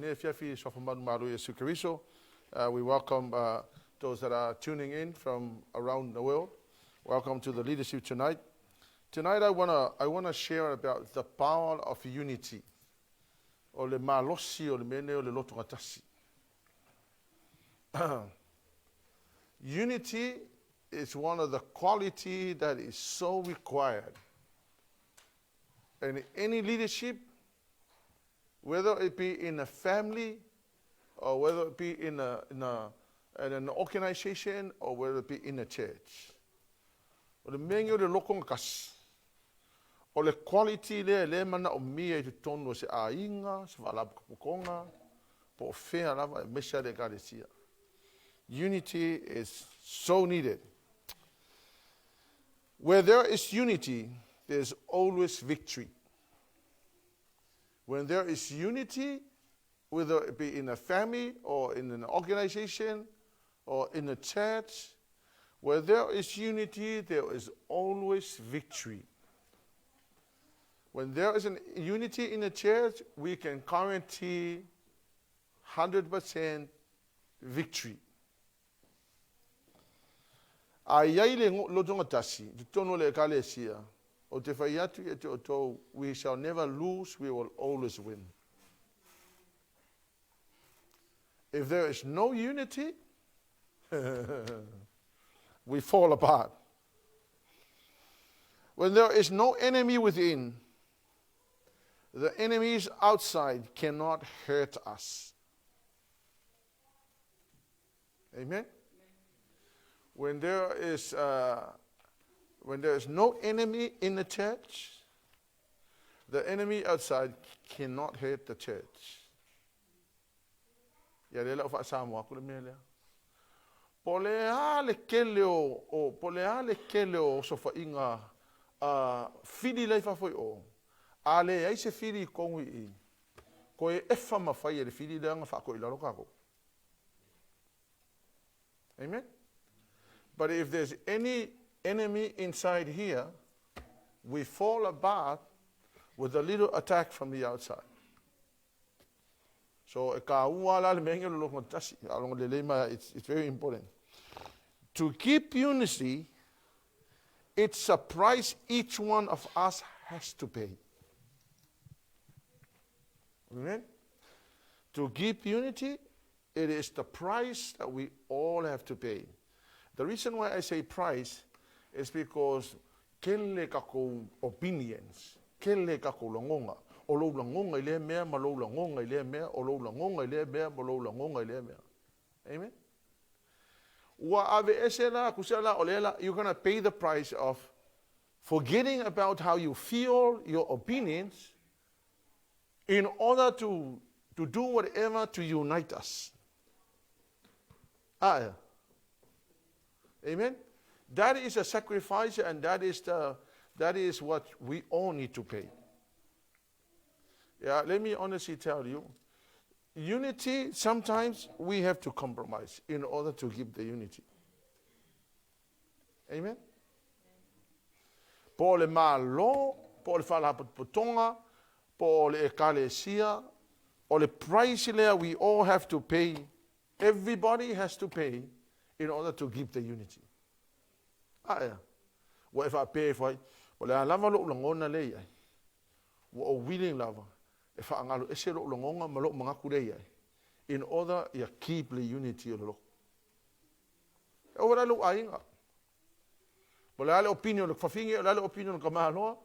We welcome those that are tuning in from around the world. Welcome to the leadership tonight. Tonight I wanna share about the power of unity. O le malosi o le mene o le loto ngatasi. Unity is one of the quality that is so required. And any leadership, whether it be in a family, or whether it be in an organization, or whether it be in a church. O le mengi o le loko ngas. O le quality le mana o mia I te tono se ainga, se walabu kapukonga, po fea lava e mesha de garesia. Unity is so needed. Where there is unity, there's always victory. When there is unity, whether it be in a family or in an organization or in a church, where there is unity, there is always victory. When there is unity in a church, we can guarantee 100% victory. Ai le lotonga tasi, te tono le kalesia. O te whai atu e te oto, we shall never lose, we will always win. If there is no unity, we fall apart. When there is no enemy within, the enemies outside cannot hurt us. Amen? When there is no enemy in the church, the enemy outside cannot hurt the church. Ya le la fa Samoa ku le mele. Polea le kele o so fa inga fidi le fa foi o. Ale ai se fidi kongu I. Ko e fa ma fa le fidi da nga fa ko I la ka ko. Amen. But if there's any enemy inside here, we fall apart with a little attack from the outside. So it's very important. To keep unity, it's a price each one of us has to pay. Amen? To keep unity, it is the price that we all have to pay. The reason why I say price is because kele kako opinions, kele kako longonga, o lo longonga ile mea, ma lo longonga ile mea, o lo longonga ile mea, ma lo longonga ile mea. Amen. Wa ave esela kusela olela, you're going to pay the price of forgetting about how you feel, your opinions, in order to do whatever to unite us. Yeah. Amen. That is a sacrifice, and that is what we all need to pay. Yeah, let me honestly tell you, unity, sometimes we have to compromise in order to keep the unity. Amen. Po le malo, po le whalaputonga, po le ekalesia, o le price lea we all have to pay. Everybody has to pay in order to keep the unity. Yeah. What if I pay for it? Well, I love a lot longer lay. What a willing lover. If I ngalo ese lo longer malo mga kulay. In order to keep the unity of the Lord. Over I look ainga. Well, I opinion of Fafinga, I opinion of Kamalo.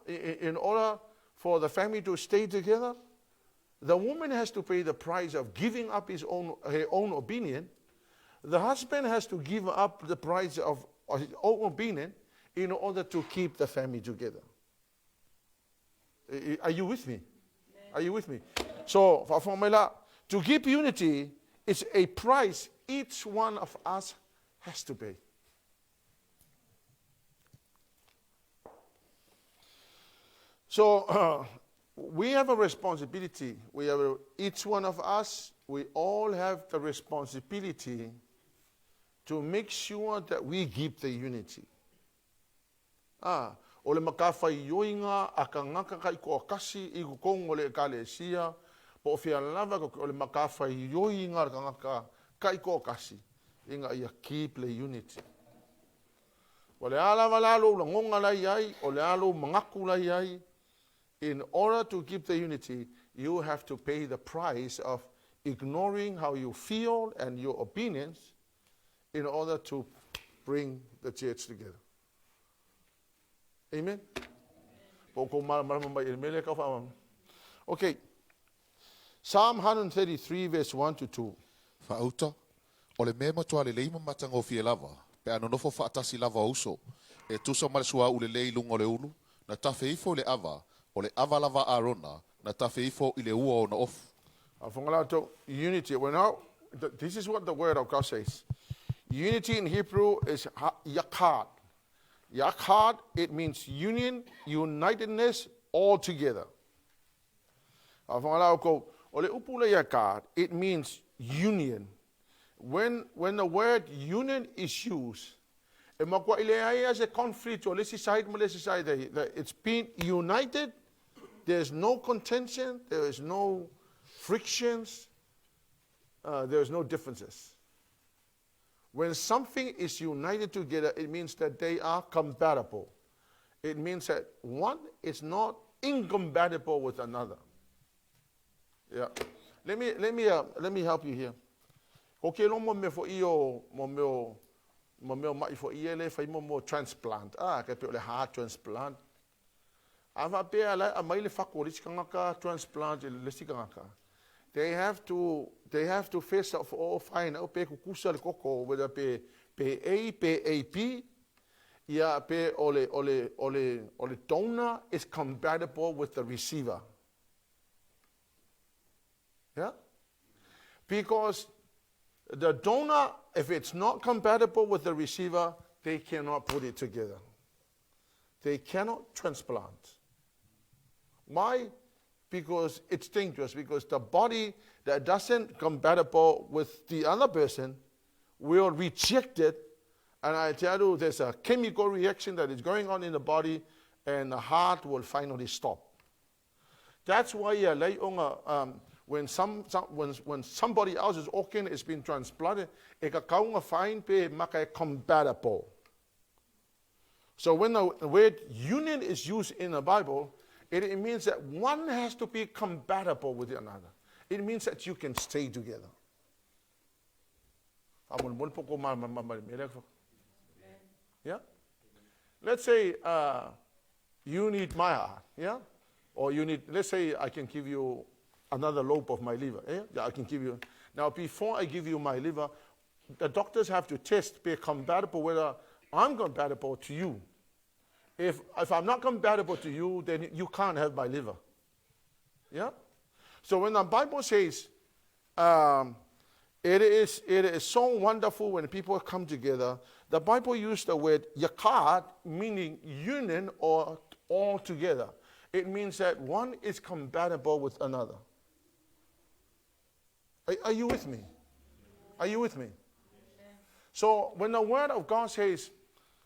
In order for the family to stay together, the woman has to pay the price of giving up her own opinion. The husband has to give up the price of his own opinion in order to keep the family together. Are you with me? Yeah. Are you with me? So, to keep unity is a price each one of us has to pay. So, we have a responsibility. Each one of us, we all have the responsibility to make sure that we keep the unity. Ole makawhai yoinga, aka ngaka kai ko akasi, I ko kongo le kalesia, Po fia lava ko le makafa I yoi inga kangaka kai ko kasi. Inga ia keep le unity. O le ala walalo la ngonga lai ai, o le alo mangaku lai ai. In order to keep the unity, you have to pay the price of ignoring how you feel and your opinions in order to bring the church together. Amen? Okay. Psalm 133 verse 1 to 2. Fa'auta, o le mea matua le leima matango fie lava, pe anonofo fa'atasi lava uso, e tusa malasua ule lei lungo le ulu, na tafe ifo le ava, o le ava lava arona, na tafe ifo ile ua o na ofu. Unity. Well, now, this is what the word of God says. Unity in Hebrew is yakad. Yakad, it means union, unitedness, all together. It means union. When the word union is used, as a conflict, or it's being united, there's no contention, there is no frictions, there's no differences. When something is united together, it means that they are compatible. It means that one is not incompatible with another. Yeah. Let me help you here. Okay, no more for io mo mai for iele fai mo transplant. Ka pe le heart transplant. Ava pe ala a mai le fakoris kanga transplant le sikanga. They have to first of all find out pe kukusa le koko whether pe AP ya pe ole donor is compatible with the receiver. Yeah? Because the donor, if it's not compatible with the receiver, they cannot put it together. They cannot transplant. Why? Because it's dangerous. Because the body that doesn't compatible with the other person will reject it. And I tell you, there's a chemical reaction that is going on in the body, and the heart will finally stop. That's why when somebody else's organ is being transplanted, it can find pe makai compatible. So when the word union is used in the Bible, it means that one has to be compatible with the another. It means that you can stay together. Yeah? Let's say you need my heart, yeah? Or you need, let's say I can give you another lobe of my liver. Yeah, I can give you. Now, before I give you my liver, the doctors have to test, be compatible whether I'm compatible to you. If I'm not compatible to you, then you can't have my liver. Yeah? So when the Bible says, it is so wonderful when people come together, the Bible used the word yakad, meaning union or all together. It means that one is compatible with another. Are you with me? Are you with me? So when the word of God says,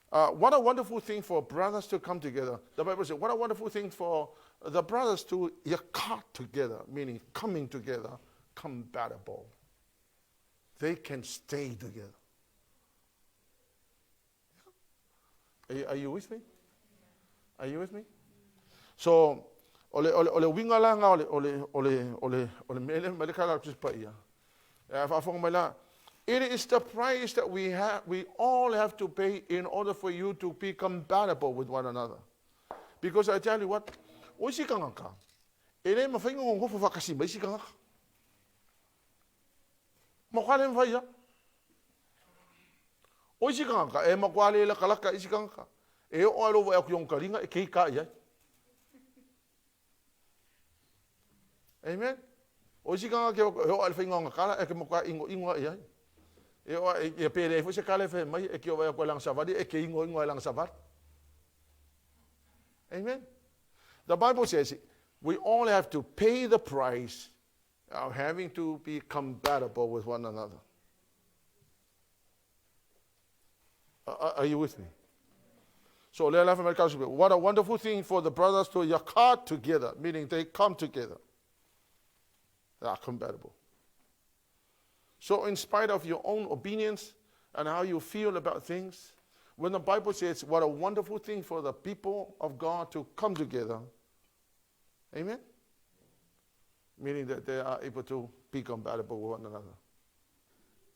what a wonderful thing for brothers to come together. The Bible says, what a wonderful thing for the brothers to yakat together, meaning coming together, compatible. They can stay together. Are you with me? Are you with me? So, ole wingalanga ole mele malekala tuspaia. It is the price that we all have to pay in order for you to be compatible with one another. Because I tell you what, oisi kangaka. Ele mafingo ngofo fakasi maisi kangaka. Makwale mfaya. Oisi kangaka e makwale la kalaka isi kangaka. E o alo wa yakuyong kalinga e keika ya. Amen. Oisi kangaka ke o alfingo ngakala e ke makwa ingo ya. E pele fo se kale fe mai e ke o wa lang savadi e ke ingo lang savat. Amen. The Bible says we all have to pay the price of having to be compatible with one another. Are you with me? So what a wonderful thing for the brothers to yakat together, meaning they come together. that are compatible. So in spite of your own opinions and how you feel about things, when the Bible says what a wonderful thing for the people of God to come together, amen? Meaning that they are able to be compatible with one another.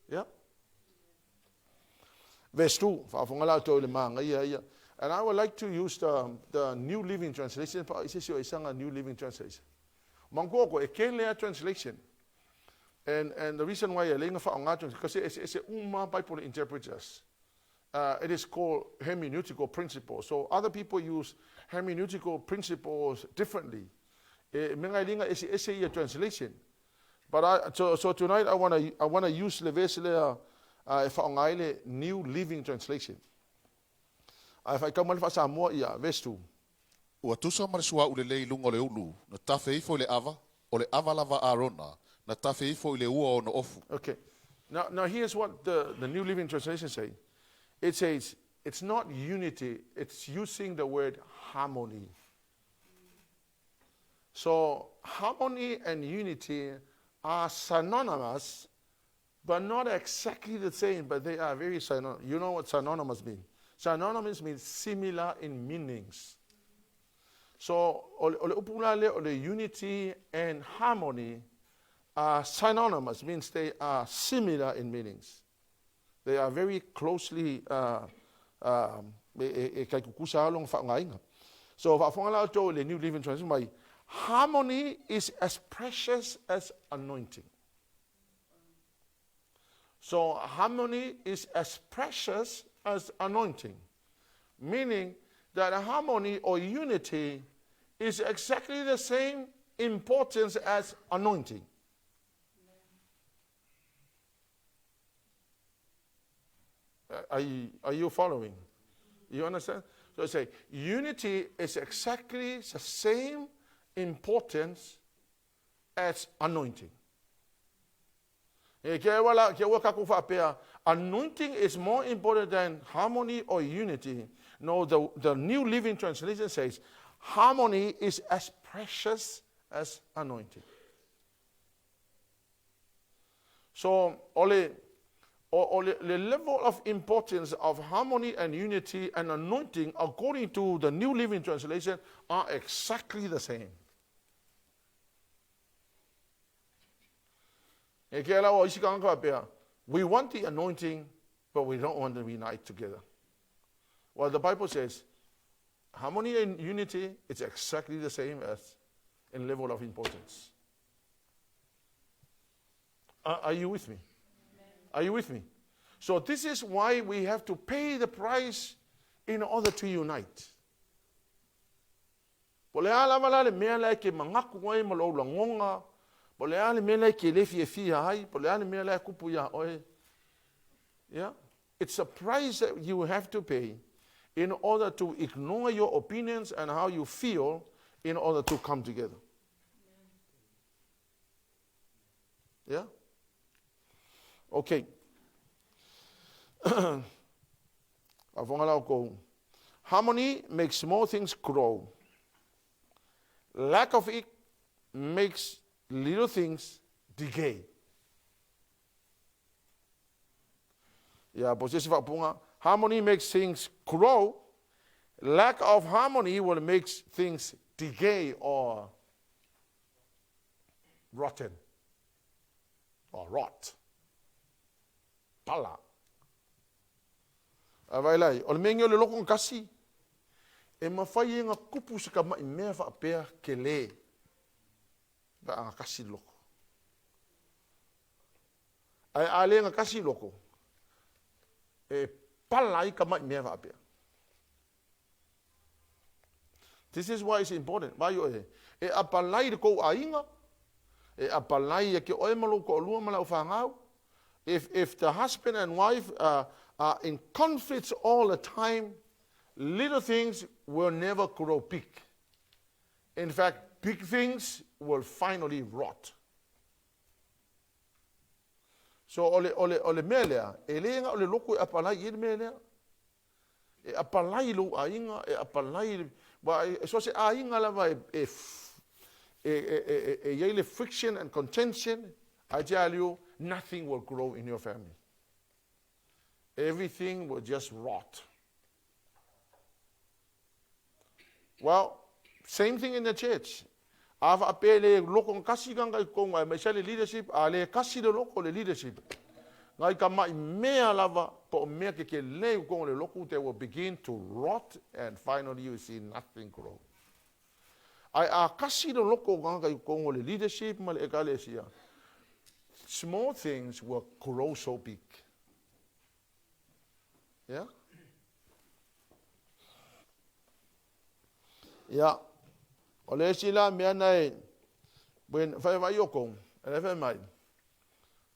Yeah? Verse 2. And I would like to use the New Living Translation. A New Living Translation. Mangoko, a Kenlea translation. And the reason why I laying because it's a Bible interpreters. It is called hermeneutical principle. So other people use hermeneutical principles differently. It's a translation. But so tonight I wanna use the New Living Translation. If I come with Samoa, verse 2. Ua tusa marisua ulelei lungo le ulu, na tafe ifo le ava, o le ava lava arona, na tafe ifo ile ua o no ofu. Okay. Now here's what the New Living Translation says. It says, it's not unity, it's using the word harmony. So harmony and unity are synonymous, but not exactly the same, but they are very synonymous. You know what synonymous means? Synonymous means similar in meanings. So ole unity and harmony are synonymous, means they are similar in meanings. They are very closely so the New Living Translation, harmony is as precious as anointing. So harmony is as precious as anointing, meaning that harmony or unity is exactly the same importance as anointing. Are you following? You understand? So I say unity is exactly the same importance as anointing. Anointing is more important than harmony or unity. No, the New Living Translation says harmony is as precious as anointing. So the level of importance of harmony and unity and anointing, according to the New Living Translation, are exactly the same. We want the anointing, but we don't want to unite together. Well, the Bible says harmony and unity is exactly the same as in level of importance. Are you with me? Are you with me? So this is why we have to pay the price in order to unite. Yeah? It's a price that you have to pay in order to ignore your opinions and how you feel in order to come together. Yeah? Okay. Harmony makes small things grow. Lack of it makes little things decay. Yeah, harmony makes things grow. Lack of harmony will make things decay or rotten or rot. Pala. Availai, ol mengo le lokong kasi. E mafai nga kupu sa kama imea fa apea kele. Ba ang kasi loko. Ay ale nga kasi loko. E palai kama imea fa apea. This is why it's important. Why you e apalai de ko ainga. E apalai ke oe malo ko lua mala ufangau. If the husband and wife are in conflicts all the time, little things will never grow big. In fact, big things will finally rot. So ole melea, elenga ole loko apalai il melea. E apalai lo ainga, e apalai ba so se ainga lava yearly friction and contention, I tell you, nothing will grow in your family. Everything will just rot. Well, same thing in the church. Ava apele loko kasi ganga konga me sale leadership ale kasi de loko le leadership. Ngai ka mai mea lava po mea ke le konga le loko they will begin to rot and finally you see nothing grow. Ai kasi de loko ganga konga le leadership mal ekalesia. Small things will grow so big. Yeah? Yeah. Ole sila mea nei when whaiwaioko and ever made.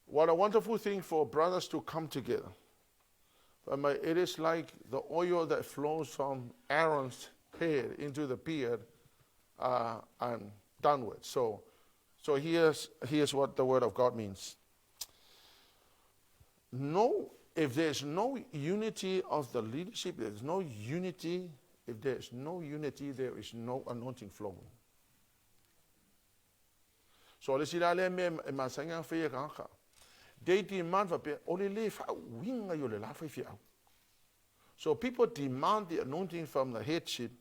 What a wonderful thing for brothers to come together. It is like the oil that flows from Aaron's head into the beard and downwards. So here's what the word of God means. No, if there's no unity of the leadership, there's no unity. If there is no unity, there is no anointing flowing. So let's see that masanga fe kanka. They demand for only live winga yo le la fe fi. So people demand the anointing from the headship.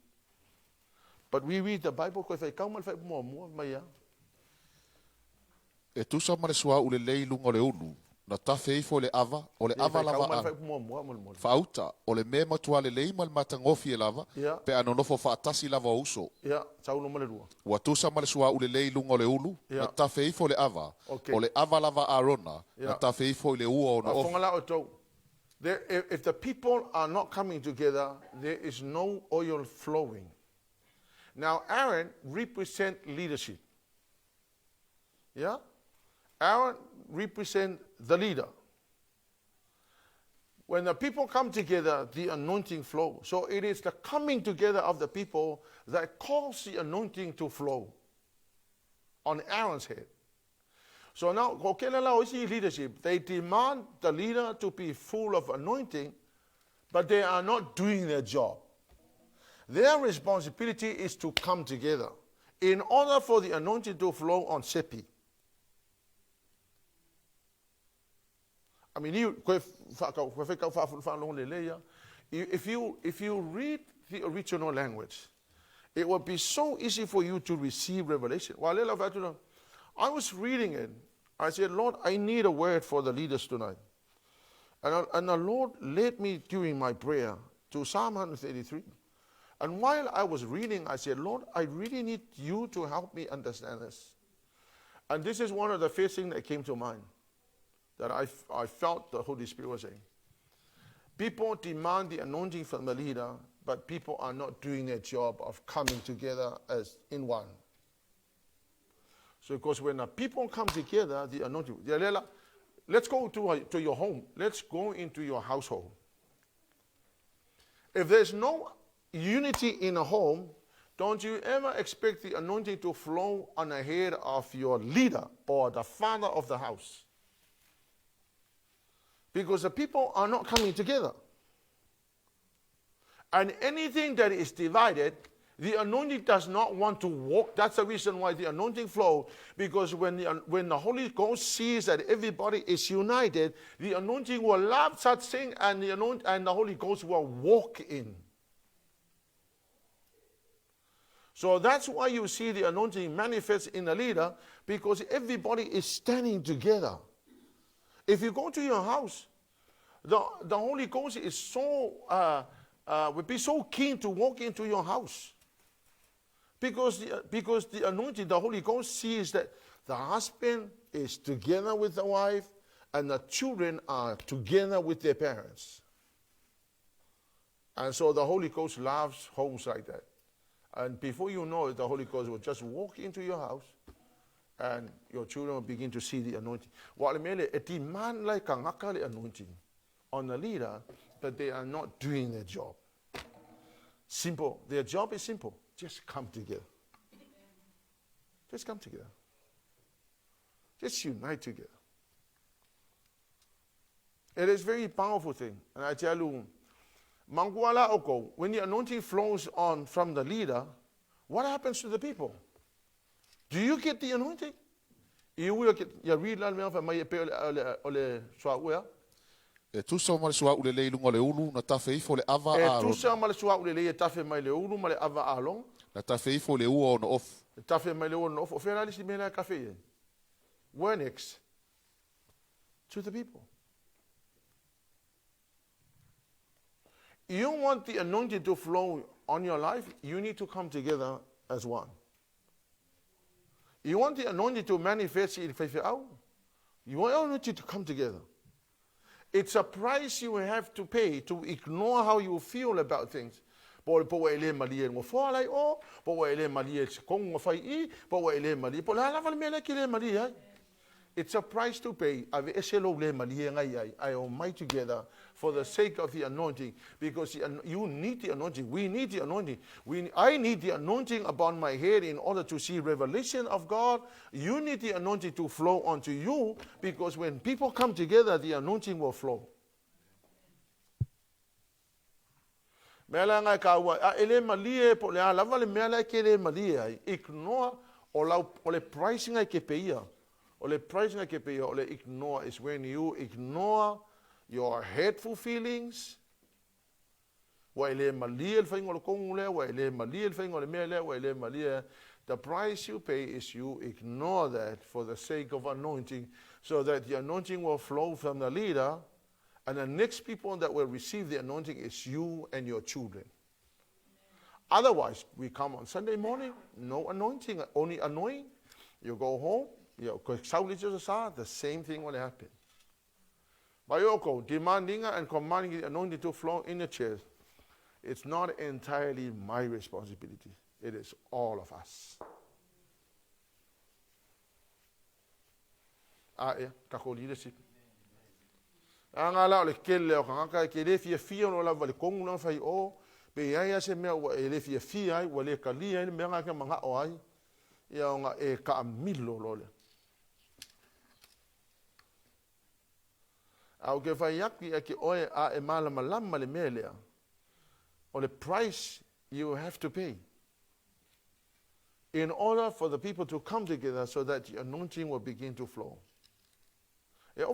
But we read the Bible ko fe kaumal fe mo maya. E tu sa mare sua ule lei lunga le ulu. Na tafe ifo le ava, o le ava lava a. Fauta, o le me matua le leima le matangofi e lava, pe anonofo faatasi lava uso. Ya, sauno male rua. Ua tusa male sua ule lei lunga le ulu, na tafe ifo le ava, o le ava lava arona, na tafe ifo le ua o na ofi. If the people are not coming together, there is no oil flowing. Now Aaron represents leadership. Yeah? Aaron represents the leader. When the people come together, the anointing flows. So it is the coming together of the people that causes the anointing to flow on Aaron's head. So now, leadership, they demand the leader to be full of anointing, but they are not doing their job. Their responsibility is to come together in order for the anointing to flow on Sepi. I mean, if you read the original language, it would be so easy for you to receive revelation. I was reading it. I said, Lord, I need a word for the leaders tonight. And the Lord led me during my prayer to Psalm 133. And while I was reading, I said, Lord, I really need you to help me understand this. And this is one of the first things that came to mind, that I felt the Holy Spirit was saying. People demand the anointing from the leader, but people are not doing their job of coming together as in one. So because when the people come together, the anointing, let's go to your home. Let's go into your household. If there's no unity in a home, don't you ever expect the anointing to flow on the head of your leader or the father of the house. Because the people are not coming together. And anything that is divided, the anointing does not want to walk. That's the reason why the anointing flows. Because when the Holy Ghost sees that everybody is united, the anointing will love such thing, and the Holy Ghost will walk in. So that's why you see the anointing manifest in the leader, because everybody is standing together. If you go to your house, the Holy Ghost is so would be so keen to walk into your house, because the anointing, the Holy Ghost sees that the husband is together with the wife, and the children are together with their parents. And so the Holy Ghost loves homes like that. And before you know it, the Holy Ghost will just walk into your house, and your children will begin to see the anointing. It demands like an anointing on the leader, but they are not doing their job. Simple. Their job is simple. Just come together. Just come together. Just unite together. It is a very powerful thing. And I tell you, Manguala Oko, when the anointing flows on from the leader, what happens to the people? Do you get the anointing? You will get, you read that me for my ole swaa. E tusa o marisua ule lei lunga le ulu na tafe ifo le ava E a tusa male swaa ule le tafe mai le ulu male ava along. na tafe ifo le ua o na ofu. Tafe mai le ulu of ofera lisi me la cafe. Where next? To the people. You want the anointing to flow on your life, you need to come together as one. You want the anointing to manifest in faith out, you want you to come together. It's a price you have to pay to ignore how you feel about things. It's a price to pay. I might together for the sake of the anointing, because you need the anointing. We need the anointing. I need the anointing upon my head in order to see revelation of God. You need the anointing to flow onto you, because when people come together, the anointing will flow. Ignore or pricing I kepeia. Or pricing I kepeia or ignore is when you ignore your hateful feelings. The price you pay is you ignore that for the sake of anointing, so that the anointing will flow from the leader, and the next people that will receive the anointing is you and your children. Otherwise, we come on Sunday morning, no anointing, only annoying. You go home, the same thing will happen. Bayoko, demanding and commanding the anointing to flow in the church, it's not entirely my responsibility. It is all of us. Kako leadership. Angala le kele o kanga ke le fia no la vale kongu na fai o pe ia se me o le fia ai o le kalia ni me nga ke manga o ai ia nga e ka milo lole. Au ke fai yaki e ke oe a e mala malama le melea. Or the price you have to pay in order for the people to come together so that the anointing will begin to flow. If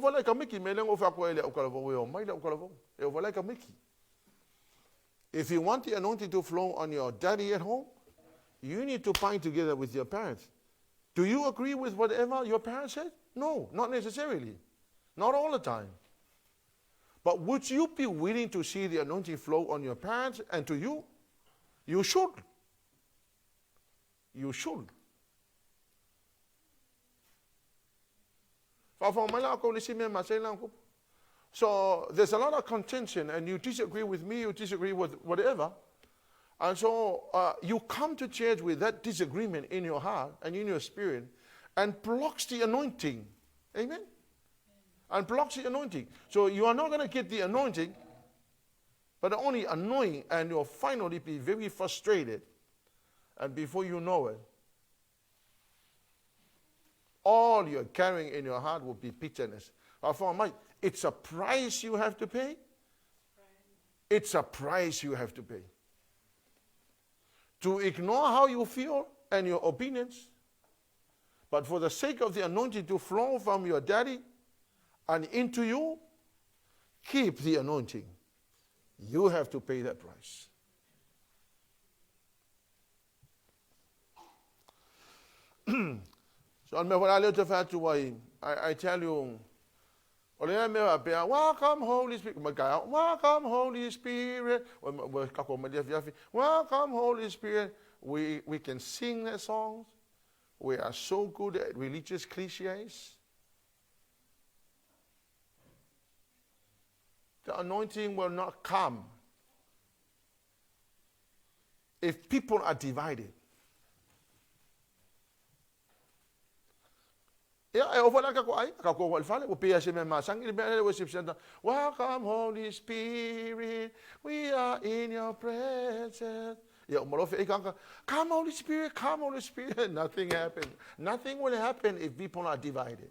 you want the anointing to flow on your daddy at home, you need to bind together with your parents. Do you agree with whatever your parents said? No, not necessarily. Not all the time. But would you be willing to see the anointing flow on your parents and to you? You should. You should. So there's a lot of contention, and you disagree with me, you disagree with whatever. And so you come to church with that disagreement in your heart and in your spirit, and blocks the anointing. Amen? And blocks the anointing. So you are not going to get the anointing, but only annoying, and you'll finally be very frustrated. And before you know it, all you're carrying in your heart will be bitterness. It's a price you have to pay. It's a price you have to pay. To ignore how you feel and your opinions, but for the sake of the anointing to flow from your daddy and into you, keep the anointing. You have to pay that price. So I tell you, welcome Holy Spirit. Welcome Holy Spirit. Welcome Holy Spirit. We can sing that songs. We are so good at religious cliches. The anointing will not come if people are divided. Welcome Holy Spirit, we are in your presence. Come Holy Spirit, come Holy Spirit. Nothing happened. Nothing will happen if people are divided.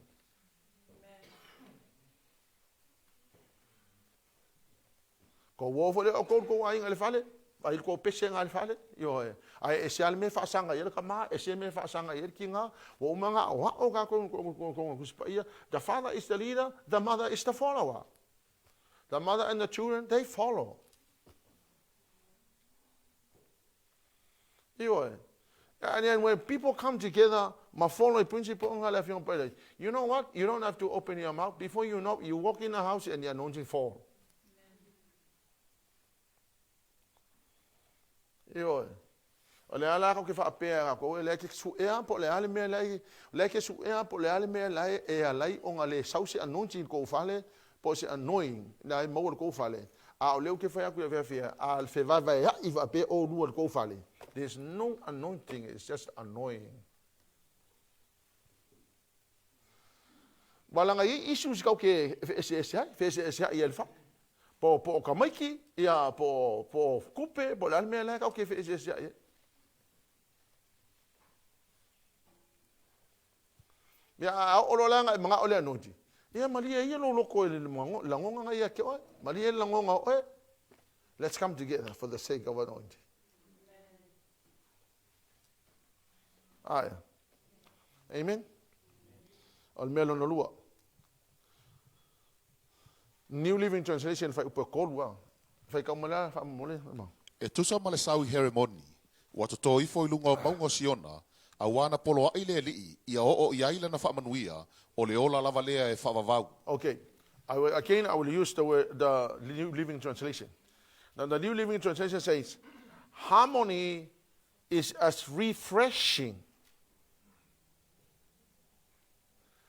Ai ko pese ngal fale yo ai ese al me fa sanga yel kama ese me fa sanga yel kinga wo manga o ga ko kuspaia. The father is the leader, the mother is the follower. The mother and the children, they follow. And then when people come together, my follow principle, you know what? You don't have to open your mouth. Before you know, you walk in the house and the anointing fall. Ole ala ko ke fa pea ko le ke su ea po le ale me lai le ke su ea po le ale me lai e alai onga le sausi anointing ko fale po se annoying na mo ko fale a le ke fa ku fe al fe va va ya I va pe o nu ko fale. There's no anointing, it's just annoying. Balanga issues ka ke FSS I alfa. Po kamaiki ia po kupe po alme la ka ke FSS ya. Ya ololanga mga ole anointing. Ia malia ia lo ko le langonga ia ke o. Malia langonga o. Let's come together for the sake of anointing. Amen. Almelo no lua. New Living Translation fai upa kolua. Fai kaumala fa mole ma. E tusa male sau ceremony. Watu to ifo ilunga maunga siona. Awana polo aile li ia o iaila na fa manuia o le ola lava lea e fa vavau. Okay. I will use the New Living Translation. Now the New Living Translation says, harmony is as refreshing.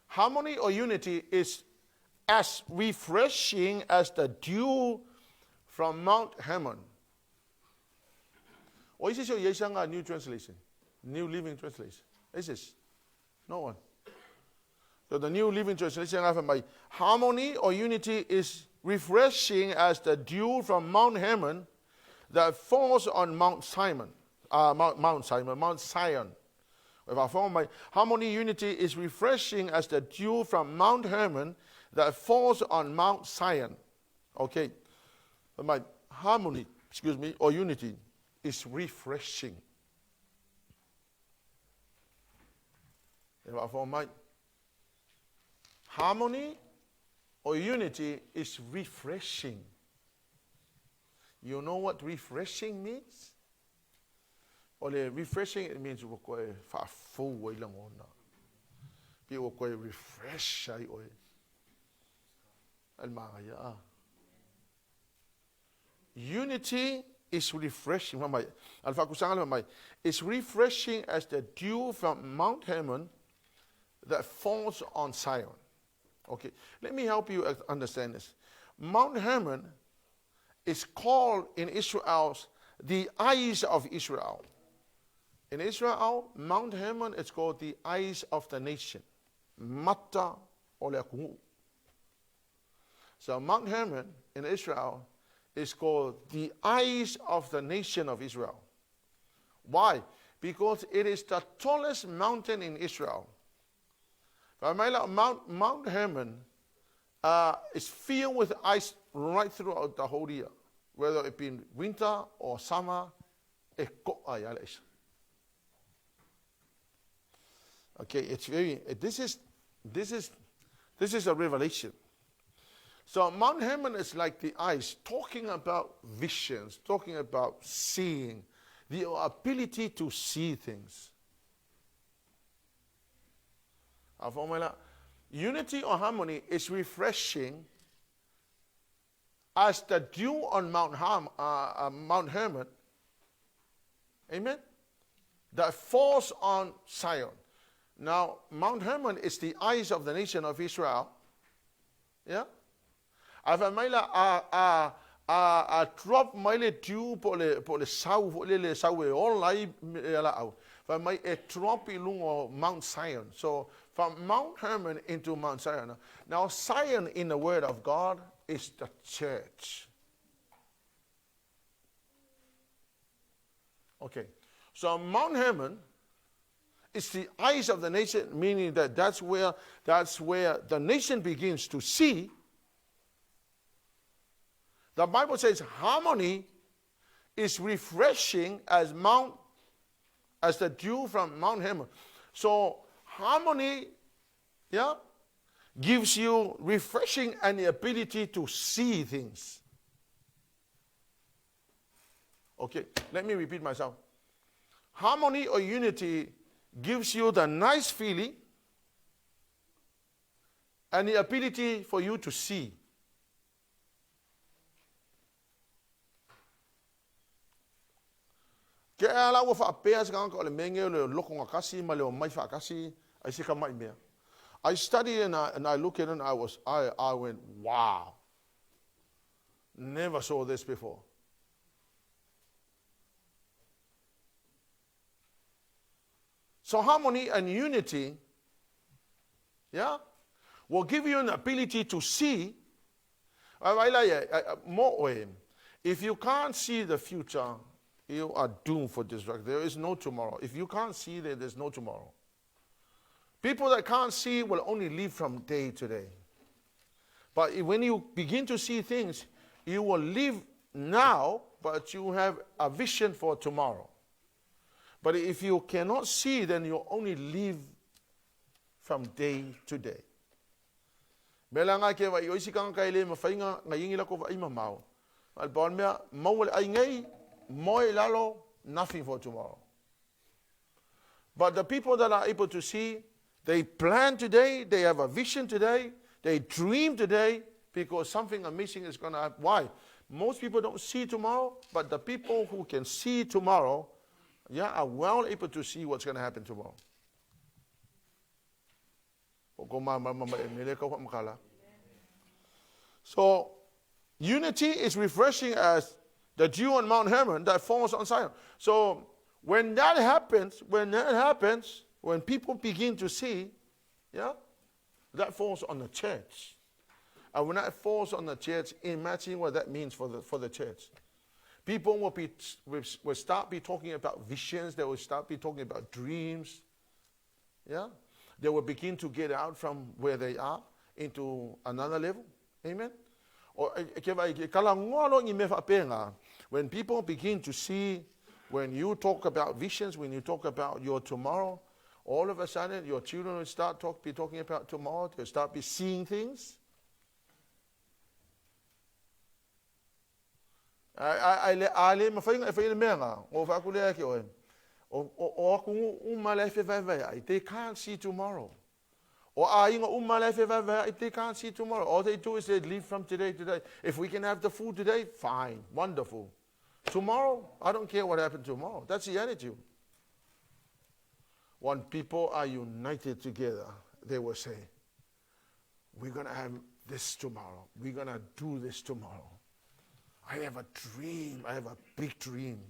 Harmony or unity is as refreshing as the dew from Mount Hermon. Or is this your Yeshanga New Translation? New Living Translation. Is this? No one. So the New Living Translation have by harmony or unity is refreshing as the dew from Mount Hermon that falls on Mount Sion. If I form my harmony unity is refreshing as the dew from Mount Hermon that falls on Mount Sion. Okay. My harmony, or unity is refreshing. If I form my harmony or unity is refreshing. You know what refreshing means? Or refreshing, it means we go for full way long on. People go refresh ay oy. Almaya. Unity is refreshing. Alfa kusanga mamay. It's refreshing as the dew from Mount Hermon that falls on Zion. Okay, let me help you understand this. Mount Hermon is called in Israel the eyes of Israel. In Israel, Mount Hermon is called the eyes of the nation. Mata oleakungu. So Mount Hermon in Israel is called the eyes of the nation of Israel. Why? Because it is the tallest mountain in Israel. Mount Hermon is filled with ice right throughout the whole year, whether it be winter or summer. Okay, it's very. This is a revelation. So Mount Hermon is like the eyes, talking about visions, talking about seeing, the ability to see things. Unity or harmony is refreshing as the dew on Mount Hermon, amen, that falls on Zion. Now, Mount Hermon is the eyes of the nation of Israel. Yeah? A drop maile dew po le sau all lai au. For my a drop ilungo Mount Zion. So from Mount Hermon into Mount Zion. Now Zion in the Word of God is the church. Okay. So Mount Hermon is the eyes of the nation, meaning that that's where the nation begins to see. The Bible says harmony is refreshing as the dew from Mount Hermon. So harmony, yeah, gives you refreshing and the ability to see things. Okay, let me repeat myself. Harmony or unity gives you the nice feeling and the ability for you to see. Ke ala wo fa pea ska ko le menge le loko ngakasi ma le mai fa kasi ai se ka mai mea. I studied and I looked at it and I went, wow. Never saw this before. So harmony and unity, yeah, will give you an ability to see. If you can't see the future, you are doomed for destruction. There is no tomorrow. If you can't see there's no tomorrow. People that can't see will only live from day to day. But when you begin to see things, you will live now, but you have a vision for tomorrow. But if you cannot see, then you only live from day to day. Belanga ke wa yoisi kang kaile mafainga ngayingi la ko va imamao. Al bon mea mawal ai ngai moi lalo nothing for tomorrow. But the people that are able to see, they plan today, they have a vision today, they dream today because something amazing is going to happen. Why? Most people don't see tomorrow, but the people who can see tomorrow, yeah, are well able to see what's going to happen tomorrow. So, unity is refreshing as the dew on Mount Hermon that falls on Zion. So, when that happens, when people begin to see, yeah, that falls on the church. And when that falls on the church, imagine what that means for the church. People will start be talking about visions. They will start be talking about dreams. Yeah, they will begin to get out from where they are into another level. Amen. When people begin to see, when you talk about visions, when you talk about your tomorrow, all of a sudden your children will start be talking about tomorrow. They'll start be seeing things. They can't see tomorrow. If they can't see tomorrow, all they do is they live from today to today. If we can have the food today, fine, wonderful. Tomorrow, I don't care what happens tomorrow. That's the attitude. When people are united together, they will say, we're going to have this tomorrow. We're going to do this tomorrow. I have a dream. I have a big dream.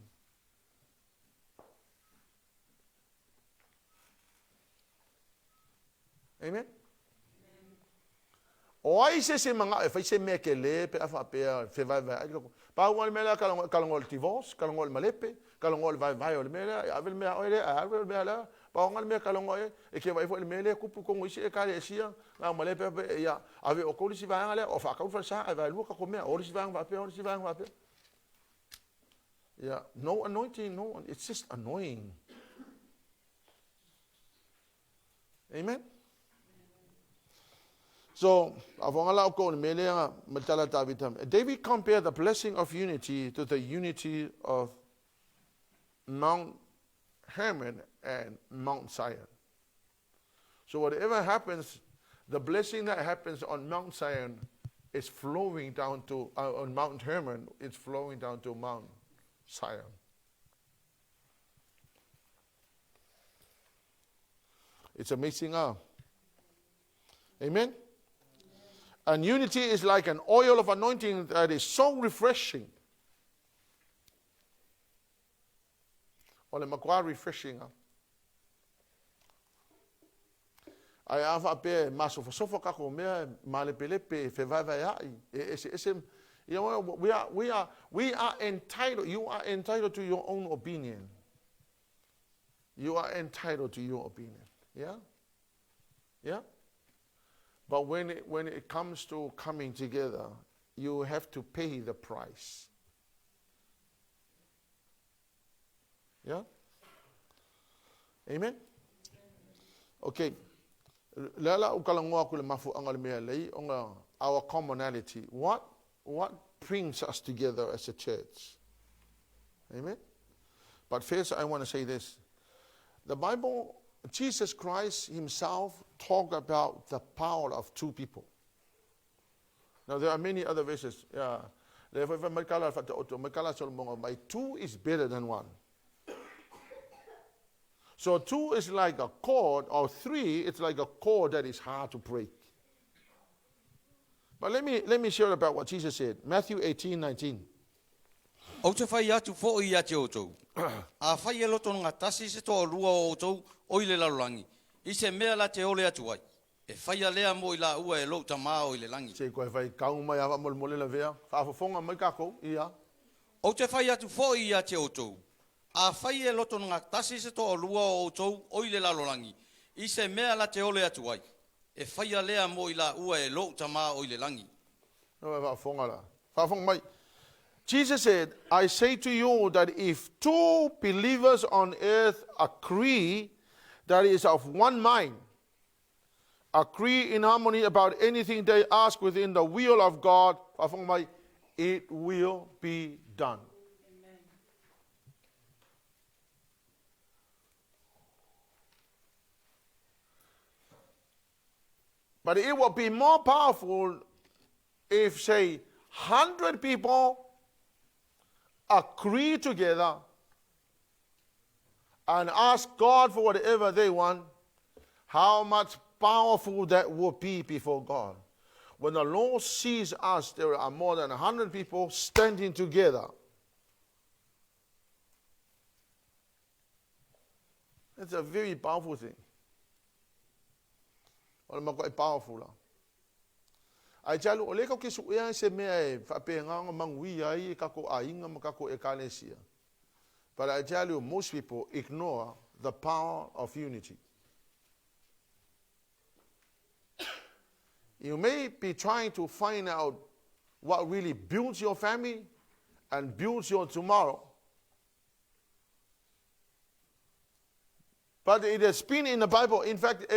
Amen? O ai se mga fa se mekele pe afa pe fe vai vai pa wan mela kalangol tivos kalangol malepe kalangol vai vai o mela avel me oile avel mela pa ngal me kalangol e ke vai fo mele kupu ko ngisi e kale sia na malepe ya ave o ko si vai ngale o fa ka fa sa ave lu ka ko me o si vai va pe o si vai va pe. Yeah, no anointing, no, it's just annoying. Amen. So, David compared the blessing of unity to the unity of Mount Hermon and Mount Zion. So whatever happens, the blessing that happens on Mount Zion is flowing down to, on Mount Hermon, it's flowing down to Mount Zion. It's amazing, huh? Amen? And unity is like an oil of anointing that is so refreshing. Ole makwa refreshing. I have a pe maso sofa kako me malepelepe fe vai vai ai. You know, we are entitled. You are entitled to your own opinion. You are entitled to your opinion. Yeah? Yeah? But when it comes to coming together, you have to pay the price. Yeah? Amen? Okay. Lala ukalangoa kule mafu angal mea lei onga our commonality. What brings us together as a church? Amen? But first I want to say this. The Bible, Jesus Christ himself talked about the power of two people. Now there are many other verses. Yeah. Two is better than one. So two is like a cord, or three, it's like a cord that is hard to break. But let me share about what Jesus said. Matthew 18:19. O te whai atu fo i ate o tau. A whai e loto ngā tasi se toa rua o tau o i le larulangi. I se mea la te ole atu ai. E whai a lea mo i la ua e lo tamā o i le langi. Se koe whai kau mai awa mole Lavea. Whaafafonga mai kako, ia. O te whai atu fo i ate o tau. A whai e loto ngā tasi se toa rua o tau o i le larulangi. I se mea la te ole atu ai. E whai a lea mo i la ua e lo tamā o i le langi. Whaafonga la. Whaafonga mai. Jesus said, I say to you that if two believers on earth agree that is of one mind, agree in harmony about anything they ask within the will of God, it will be done. Amen. But it will be more powerful if, say, 100 people agree together and ask God for whatever they want, how much powerful that would be before God. When the Lord sees us, there are more than 100 people standing together. It's a very powerful thing. Well, quite powerful. I tell you, ole ka ke suia se mea fa penga mangui ai ka ko ainga makako e KENESE. But I tell you, most people ignore the power of unity. You may be trying to find out what really builds your family and builds your tomorrow. But it has been in the Bible. In fact,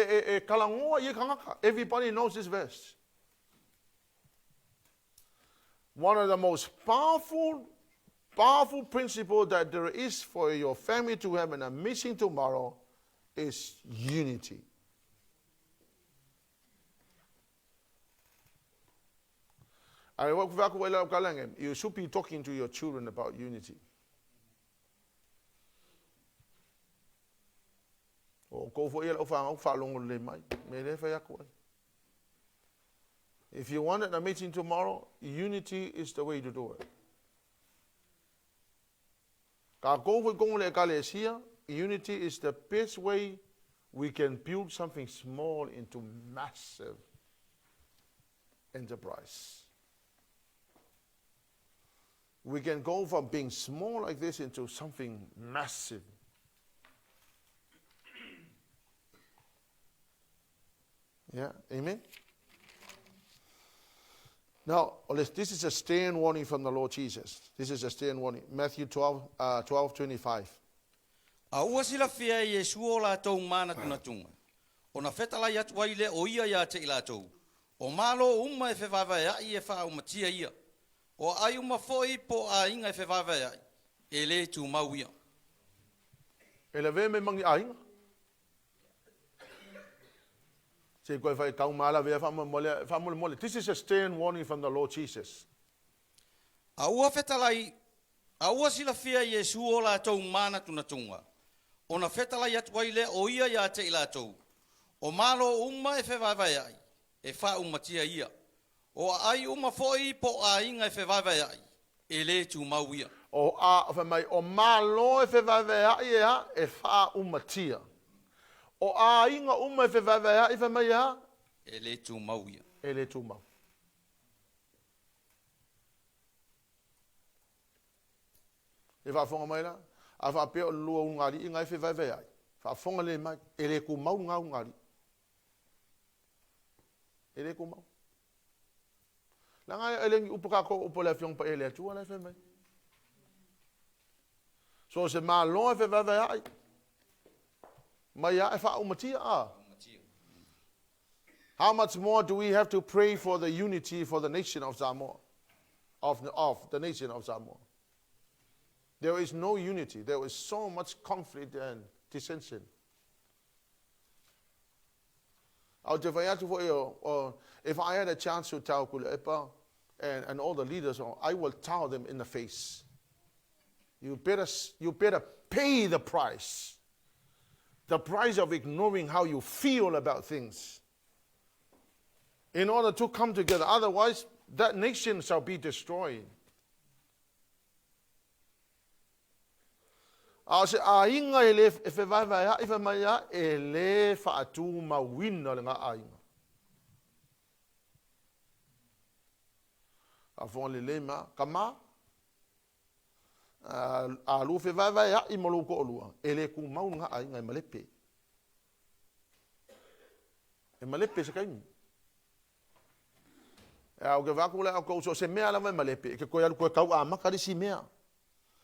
everybody knows this verse. One of the most powerful principles that there is for your family to have an amazing tomorrow is unity. You should be talking to your children about unity. If you want a meeting tomorrow, unity is the way to do it. Unity is the best way we can build something small into massive enterprise. We can go from being small like this into something massive. Yeah, amen? Now, this is a stern warning from the Lord Jesus. This is a stern warning. Matthew 12:25. A ua sila fia i Yesu o la tau mana tunatunga. O na whetala i atu waile o ia ia te i la tau. O malo uma e whewawai ai e wha umatia ia. O ai uma foi po a inga e whewawai ai. E le tu mau ia. E la vea me mangi a inga. This is a stern warning from the Lord Jesus. A ua whetalai, a ua sila fia i Yesu o la tau mana tunatunga. O na whetalai atu waile o ia ia te i la tau. O malo uma e whewawai ai. E wha umatia ia. O ai uma foi po a inga e whewawai ai. E le tu mau ia. O malo e whewawai ai e wha umatia. O a inga uma e whewawai ai whamai a? E le tu mau ia. E le tu mau. E whafonga mai la, a whapea o lua ungari inga e whewawai ai. Whafonga le mai, e le ku mau ngā ungari. E le ku mau. Langa e lengi upaka ko upo le fiong pa e le atua le whamai. So se malo e whewawai ai. Mai a e whaumatia a. How much more do we have to pray for the unity for the nation of Samoa? Of the nation of Samoa. There is no unity. There is so much conflict and dissension. If I had a chance to tell Kulepa and all the leaders, I will tell them in the face. You better pay the price. The price of ignoring how you feel about things. In order to come together. Otherwise, that nation shall be destroyed. Se ainga ele e whewaiwai a, e whamaya e le whaatu mawina le ngā ainga. A whonga le ma, ka mā. A lu whewaiwai a i molo ko olua. E le ku mau ngā ainga e malepe. E malepe se kaimi. E au ke waku le au kou so se mea lawa e malepe. E ke koe alu koe kau a makarisi mea.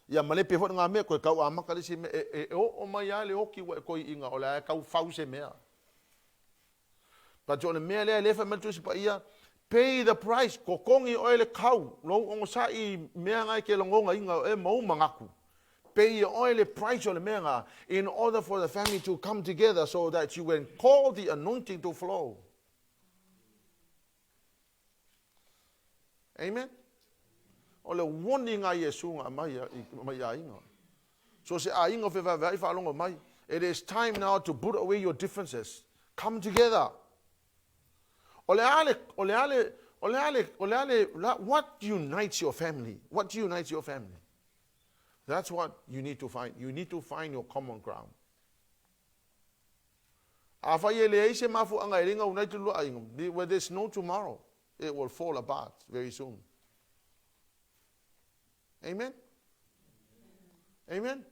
Ia malepe fo nga mea koe kau a makarisi mea. O mai a le oki wa e koe inga o le kau fau se mea. Pa tōne mea lea lefa mentu si pa ia. Pay the price. Ko kongi o le kau. Lo ongo sa i mea ngai ke longonga inga e mau mangaku. Pay the oil price o le mea nga. In order for the family to come together so that you can call the anointing to flow. Amen. O le warning a Yesu nga mai a inga. So se a inga whewawai whalonga mai. It is time now to put away your differences. Come together. What unites your family? What unites your family? That's what you need to find. You need to find your common ground. Where there's no tomorrow, it will fall apart very soon. Amen? Amen?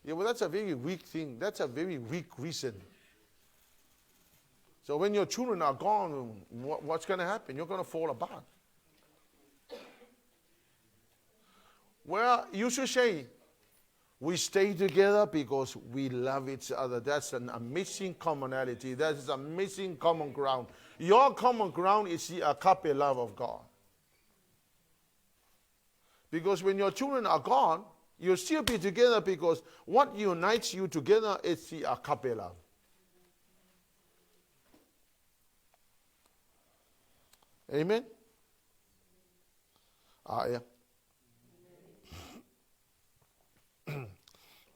Yeah, well, that's a very weak thing. That's a very weak reason. So when your children are gone, what's going to happen? You're going to fall apart. Well, you should say, we stay together because we love each other. That's an amazing commonality. That is a missing common ground. Your common ground is the agape love of God. Because when your children are gone, you'll still be together because what unites you together is the agape love. Amen? Yeah.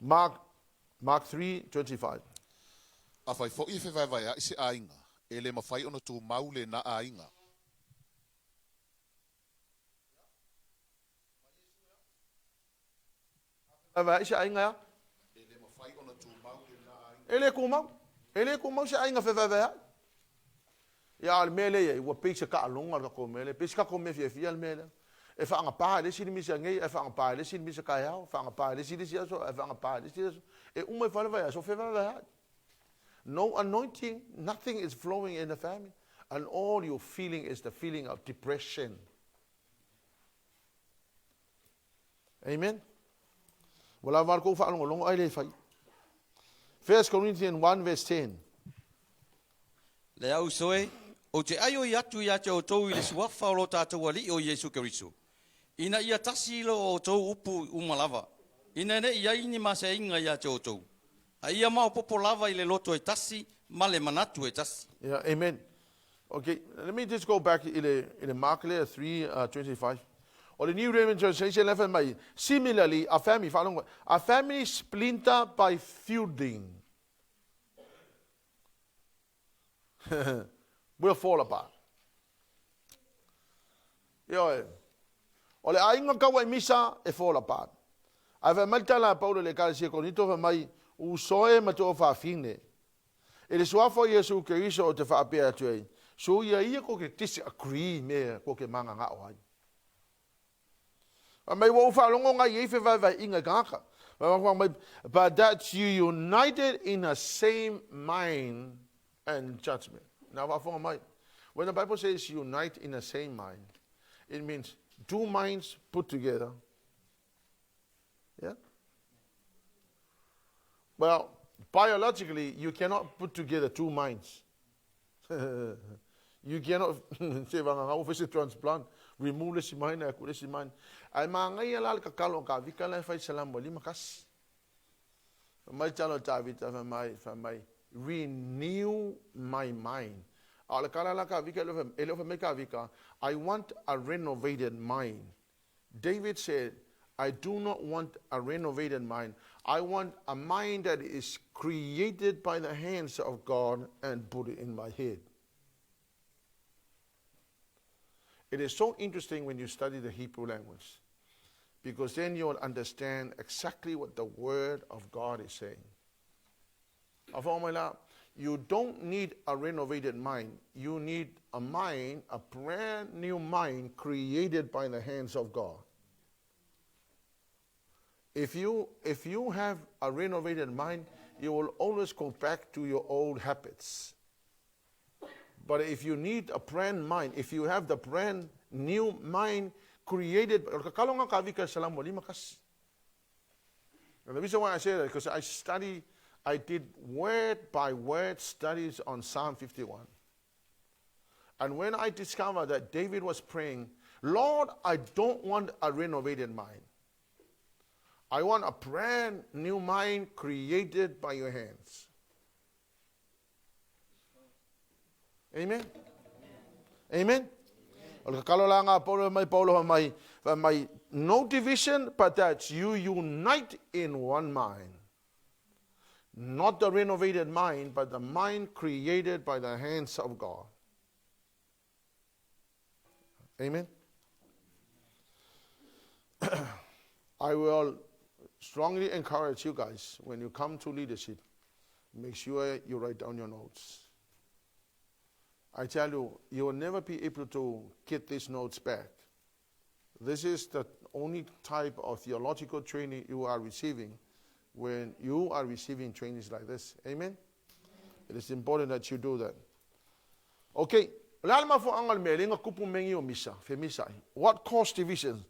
Mark 3:25. Afai fo I whewaiwai a isi ainga. E le mawhai ono tū maule na ainga. Isi ainga ya? E le mawhai ono tū maule na ainga. Ele kumau. Ele kumau si ainga whewaiwai a. Ia al mele ia, ua peisa ka alonga ka ko mele. Peisa ka ko me fia al mele. E whaanga pā le siri misa ngei, e whaanga pā le siri misa kai hao, whaanga pā le siri si aso, e whaanga pā le siri aso. E umai whalewai aso whewaiwai a. No anointing, nothing is flowing in the family. And all you're feeling is the feeling of depression. Amen? Wala warko whaalonga longo ai le whai. 1 Corinthians 1:10. Le au soe, o te aio I atu I ate o tau I le suafa o lo tātou ali o Yesu Keriso. Ina ia tasi lo o tau upu umalawa. Ina ne ia ini masa inga I ate o tau. A ia mao popo lava I le loto e tasi, ma le manatu e tasi. Yeah, amen. Okay, let me just go back in the Mark 3:25. Or the New Living Translation 11 mai. Similarly, a family splinter by feuding will fall apart. Yo, ole ainga kawa misa e fall apart. Ave maltala Paulo le kalsi Korinito mai usoe mato fa fine. Ele suafo Yesu Keriso o te fa apea tuei. So ia ko ke disagree me ko ke manga nga o ai. Mai wo fa longo nga ye fe vai inga kaka. But that you united in a same mind and judgment. Now, when the Bible says unite in the same mind, It means two minds put together. Yeah? Well, biologically, you cannot put together two minds. You cannot say office transplant, remove this mind, this mind. Ay mga yalal kakalo ka, vikala fay SALAMO lima kas. My channel David for my renew my mind. I want a renovated mind. David said, I do not want a renovated mind. I want a mind that is created by the hands of God and put it in my head. It is so interesting when you study the Hebrew language, because then you'll understand exactly what the Word of God is saying. You don't need a renovated mind. You need a mind, a brand new mind created by the hands of God. If you have a renovated mind, you will always go back to your old habits. But if you need a brand mind, if you have the brand new mind created, and the reason why I say that is because I did word by word studies on Psalm 51. And when I discovered that David was praying, Lord, I don't want a renovated mind. I want a brand new mind created by your hands. Amen? Amen? No division, but that you unite in one mind. Not the renovated mind, but the mind created by the hands of God. Amen? I will strongly encourage you guys, when you come to leadership, make sure you write down your notes. I tell you, you will never be able to get these notes back. This is the only type of theological training you are receiving when you are receiving trainings like this. Amen? It is important that you do that. Okay. What caused division?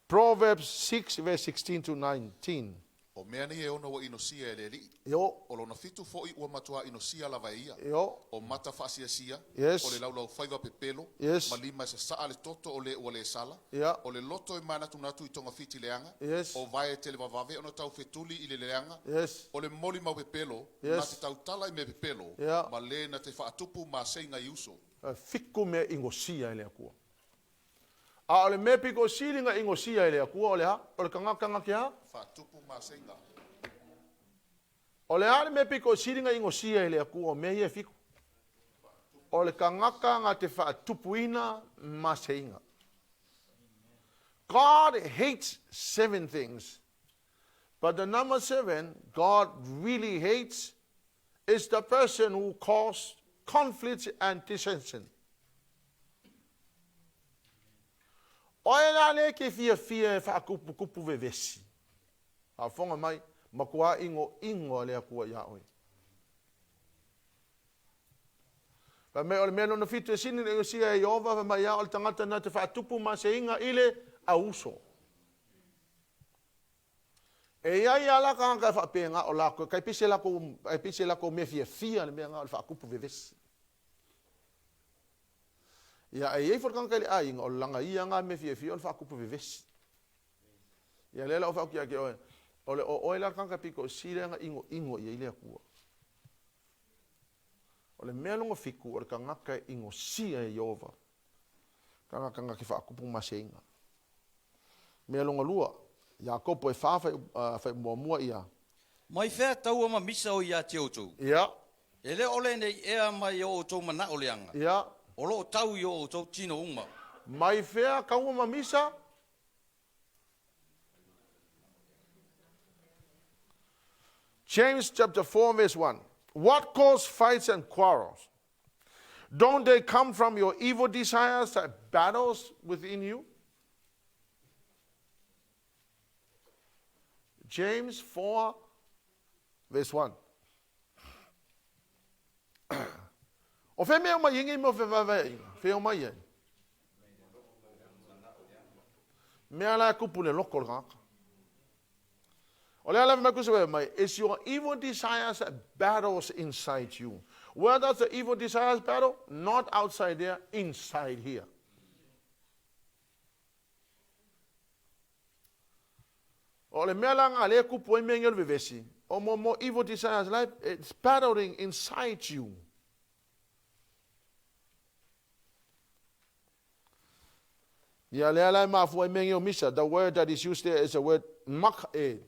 Proverbs 6, verse 16 to 19. O mea ni e ono wa inosia e leli. Yo. O lona fitu fo I ua matua inosia Lavea. Yo. O mata fasiasia. Yes. O le laulau faiva pepelo. Yes. Malima se saa le toto o le sala. Yeah. O le loto e mana tunatu I tonga fiti leanga. Yes. O vai te le vavave ono tau fetuli I le leanga. Yes. O le moli mau pepelo. Yes. Na te tau tala I me pepelo. Yeah. Ma le na te whaatupu ma seinga I uso. Fiku me ingosia ele akua. A ole me piko silinga ingosia ele akua ole ha. Ole kangakanga ki ha. Whaatupu ma seinga. Ole ale me piko silinga ingosia ele akua o me ye fiku. Ole kangakanga te whaatupuina ma seinga. God hates 7 things. But the number 7, God really hates, is the person who caused conflict and dissension. Oela le ke fia whaakupu vevesi. A whonga mai, makua ingo le akua iaoi. Pa me ole mea no fitu e sini le usia e ova, pa mai ia ole tangata na te whaatupu ma se inga ile a uso. E iai ala ka hanga whaapenga o lako, kai pise lako me fia le mea ngā ole whaakupu vevesi. Ia e iei whakanga le ainga o langa ia ngā me fia o le whaakupu vevesi. Ia lela o whaakia ke oe. Ole o oela kanga piko o sirenga ingo ia ile akua. Ole mea longa fiku ole ka ngaka ingo sia e Yehova. Kanga ki whaakupu maseinga. Mea longa lua. IAKOPO e whawhai mua ia. Mai whea taua ma misa o ia te outou. Ia. Ele ole nei ea mai o outou mana o leanga. Ia. O lo tau i o outou tino uma. Mai whea kaua ma misa. James chapter 4 verse 1. What cause fights and quarrels? Don't they come from your evil desires that battles within you? James 4 verse 1. O fe mea mai ingi mo fe vavai. Fe o mai ai. Mea la kupule lokol kaka. Ole ala me kusa mai, it's your evil desires that battles inside you. Where does the evil desires battle? Not outside there, inside here. Ole mea la ngale kupu imengel vivesi. O more evil desires life, it's battling inside you. Ya le ala ma fu imengel misa. The word that is used there is the word mak'e.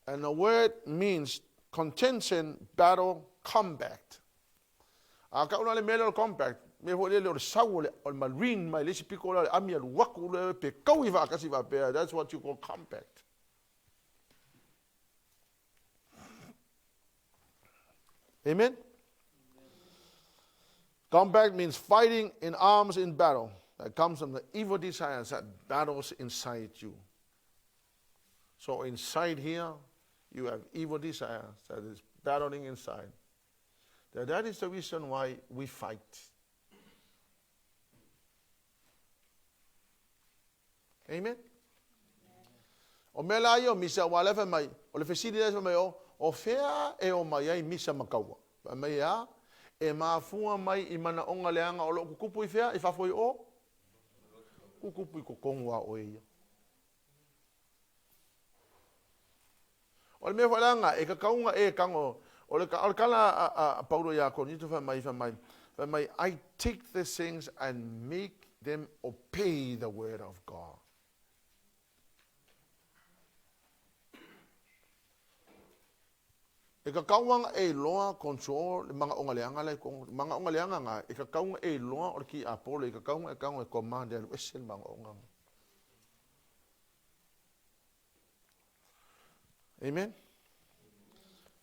And the word means contention, battle, combat. Kauna le mele combat. Me ho le saul or marine my lisi picola amiel wakule pe kauiva kasiva pe. That's what you call combat. Amen. Combat means fighting in arms in battle. That comes from the evil desires that battles inside you. So inside here, you have evil desires that is battling inside. That is the reason why we fight. Amen. O mela yo misa wala fa mai. O le fesidi fa mai o fea e o mai ai misa makawa. Fa mai ya e mafua mai I mana onga leanga o lo kukupu I fea I fa foi o kukupu I kokongwa o ia. O le mea whalanga e ka kaunga e kango o le kala Paulo ya KORINITO fa mai I take the things and make them obey the word of God. E ka kaunga e loa control le mga ongaleanga lai kong mga ongaleanga nga e ka kaunga e loa o ki Apollo e ka kaunga e command el wesel mga onga. Amen.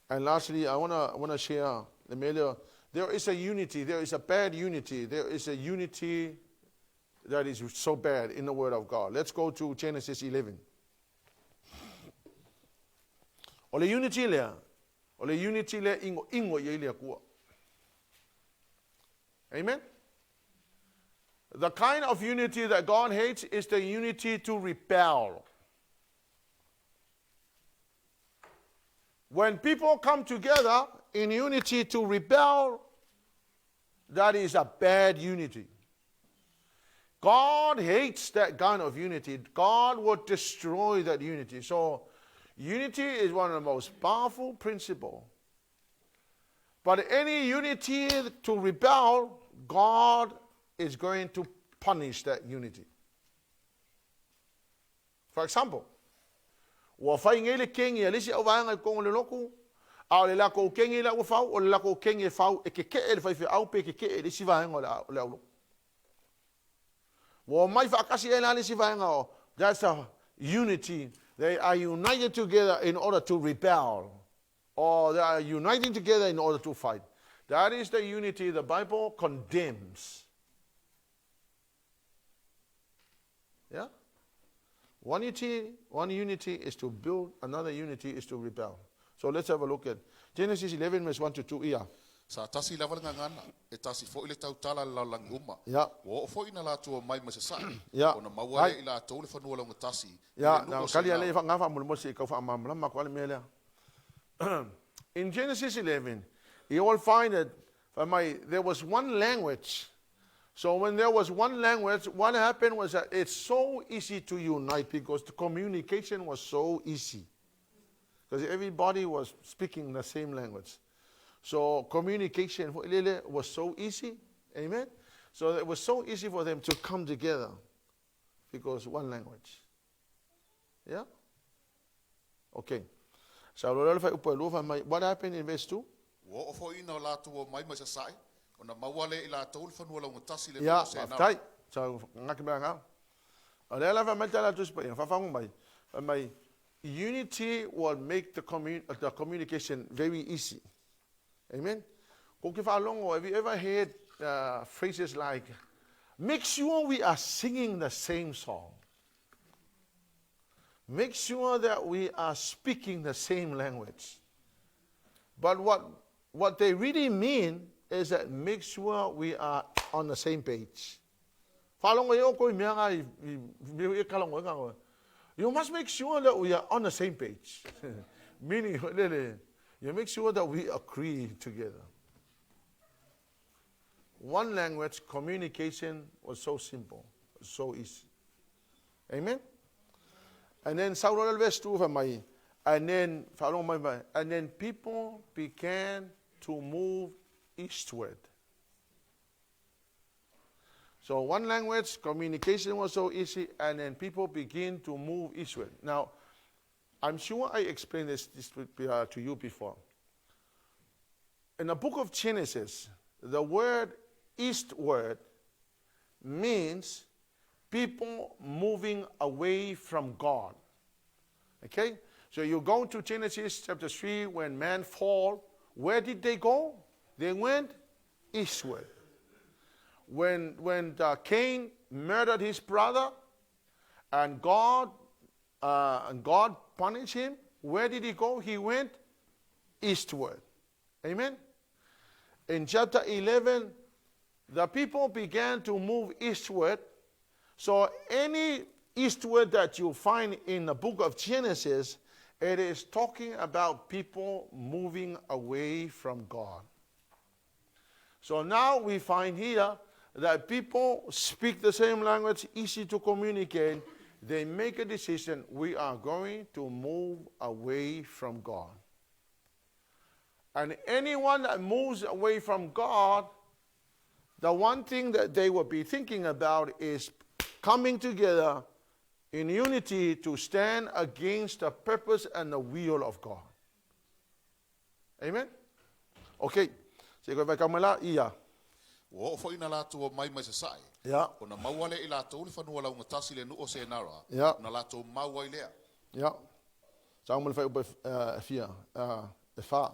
And lastly, I wanna share the middle. There is a unity. There is a bad unity. There is a unity that is so bad in the Word of God. Let's go to Genesis 11. Ole unity le ingo ye le kua. Amen. The kind of unity that God hates is the unity to rebel. When people come together in unity to rebel, that is a bad unity. God hates that kind of unity. God will destroy that unity. So, unity is one of the most powerful principles. But any unity to rebel, God is going to punish that unity. For example, wa fai ngele kengi alisi au vanga ko le loku au le la ko kengi la fau o le la ko kengi fau e ke ele fai au pe ke ele si vanga le au wa mai fa kasi ele alisi vanga. That's a unity. They are united together in order to rebel, or they are uniting together in order to fight. That is the unity the Bible condemns. Yeah? One unity is to build, another unity is to rebel. So let's have a look at Genesis 11, verse 1 to 2. Sa tasi level ngana e tasi fo ile tau tala la languma. Yeah. Wo fo ina la tu mai masa sa. Yeah. Ona mawale ila to le fanua long tasi. Yeah, now kali ale fa ngafa mo se ka fa mamla ma kwale mele. In Genesis 11, you will find that there was one language. So when there was one language, what happened was that it's so easy to unite because the communication was so easy. Because everybody was speaking the same language. So communication was so easy. Amen? So it was so easy for them to come together because one language. Yeah? Okay. So what happened in verse 2? Wo fo ina la tu mai masa sa. Ona mawale ila to le fanua long tasi le Yeah, se na. right. So ngakibanga. Ala fa metala tu spa fa fangu mai. Unity will make the communication very easy. Amen. Have you ever heard phrases like, make sure we are singing the same song. Make sure that we are speaking the same language. But what they really mean is that make sure we are on the same page. You must make sure that we are on the same page. Meaning, you make sure that we agree together. One language, communication was so simple, so easy. Amen? And then, and then people began to move eastward. So one language, communication was so easy, and then people begin to move eastward. Now, I'm sure I explained this to you before. In the book of Genesis, the word eastward means people moving away from God. Okay? So you go to Genesis chapter 3, when man fall, where did they go? They went eastward. When Cain murdered his brother, and God punished him, where did he go? He went eastward. Amen? In chapter 11, the people began to move eastward. So any eastward that you find in the book of Genesis, it is talking about people moving away from God. So now we find here that people speak the same language, easy to communicate. They make a decision, we are going to move away from God. And anyone that moves away from God, the one thing that they will be thinking about is coming together in unity to stand against the purpose and the will of God. Amen? Okay. Sige vai kamala ia. O fo ina lato mai mai sai. Ja. Ona mauale i lato le fanua la ngatasi le nu o se nara. Ja. Na lato mauai lea. Ja. Sang mo le fai op fia. Fa.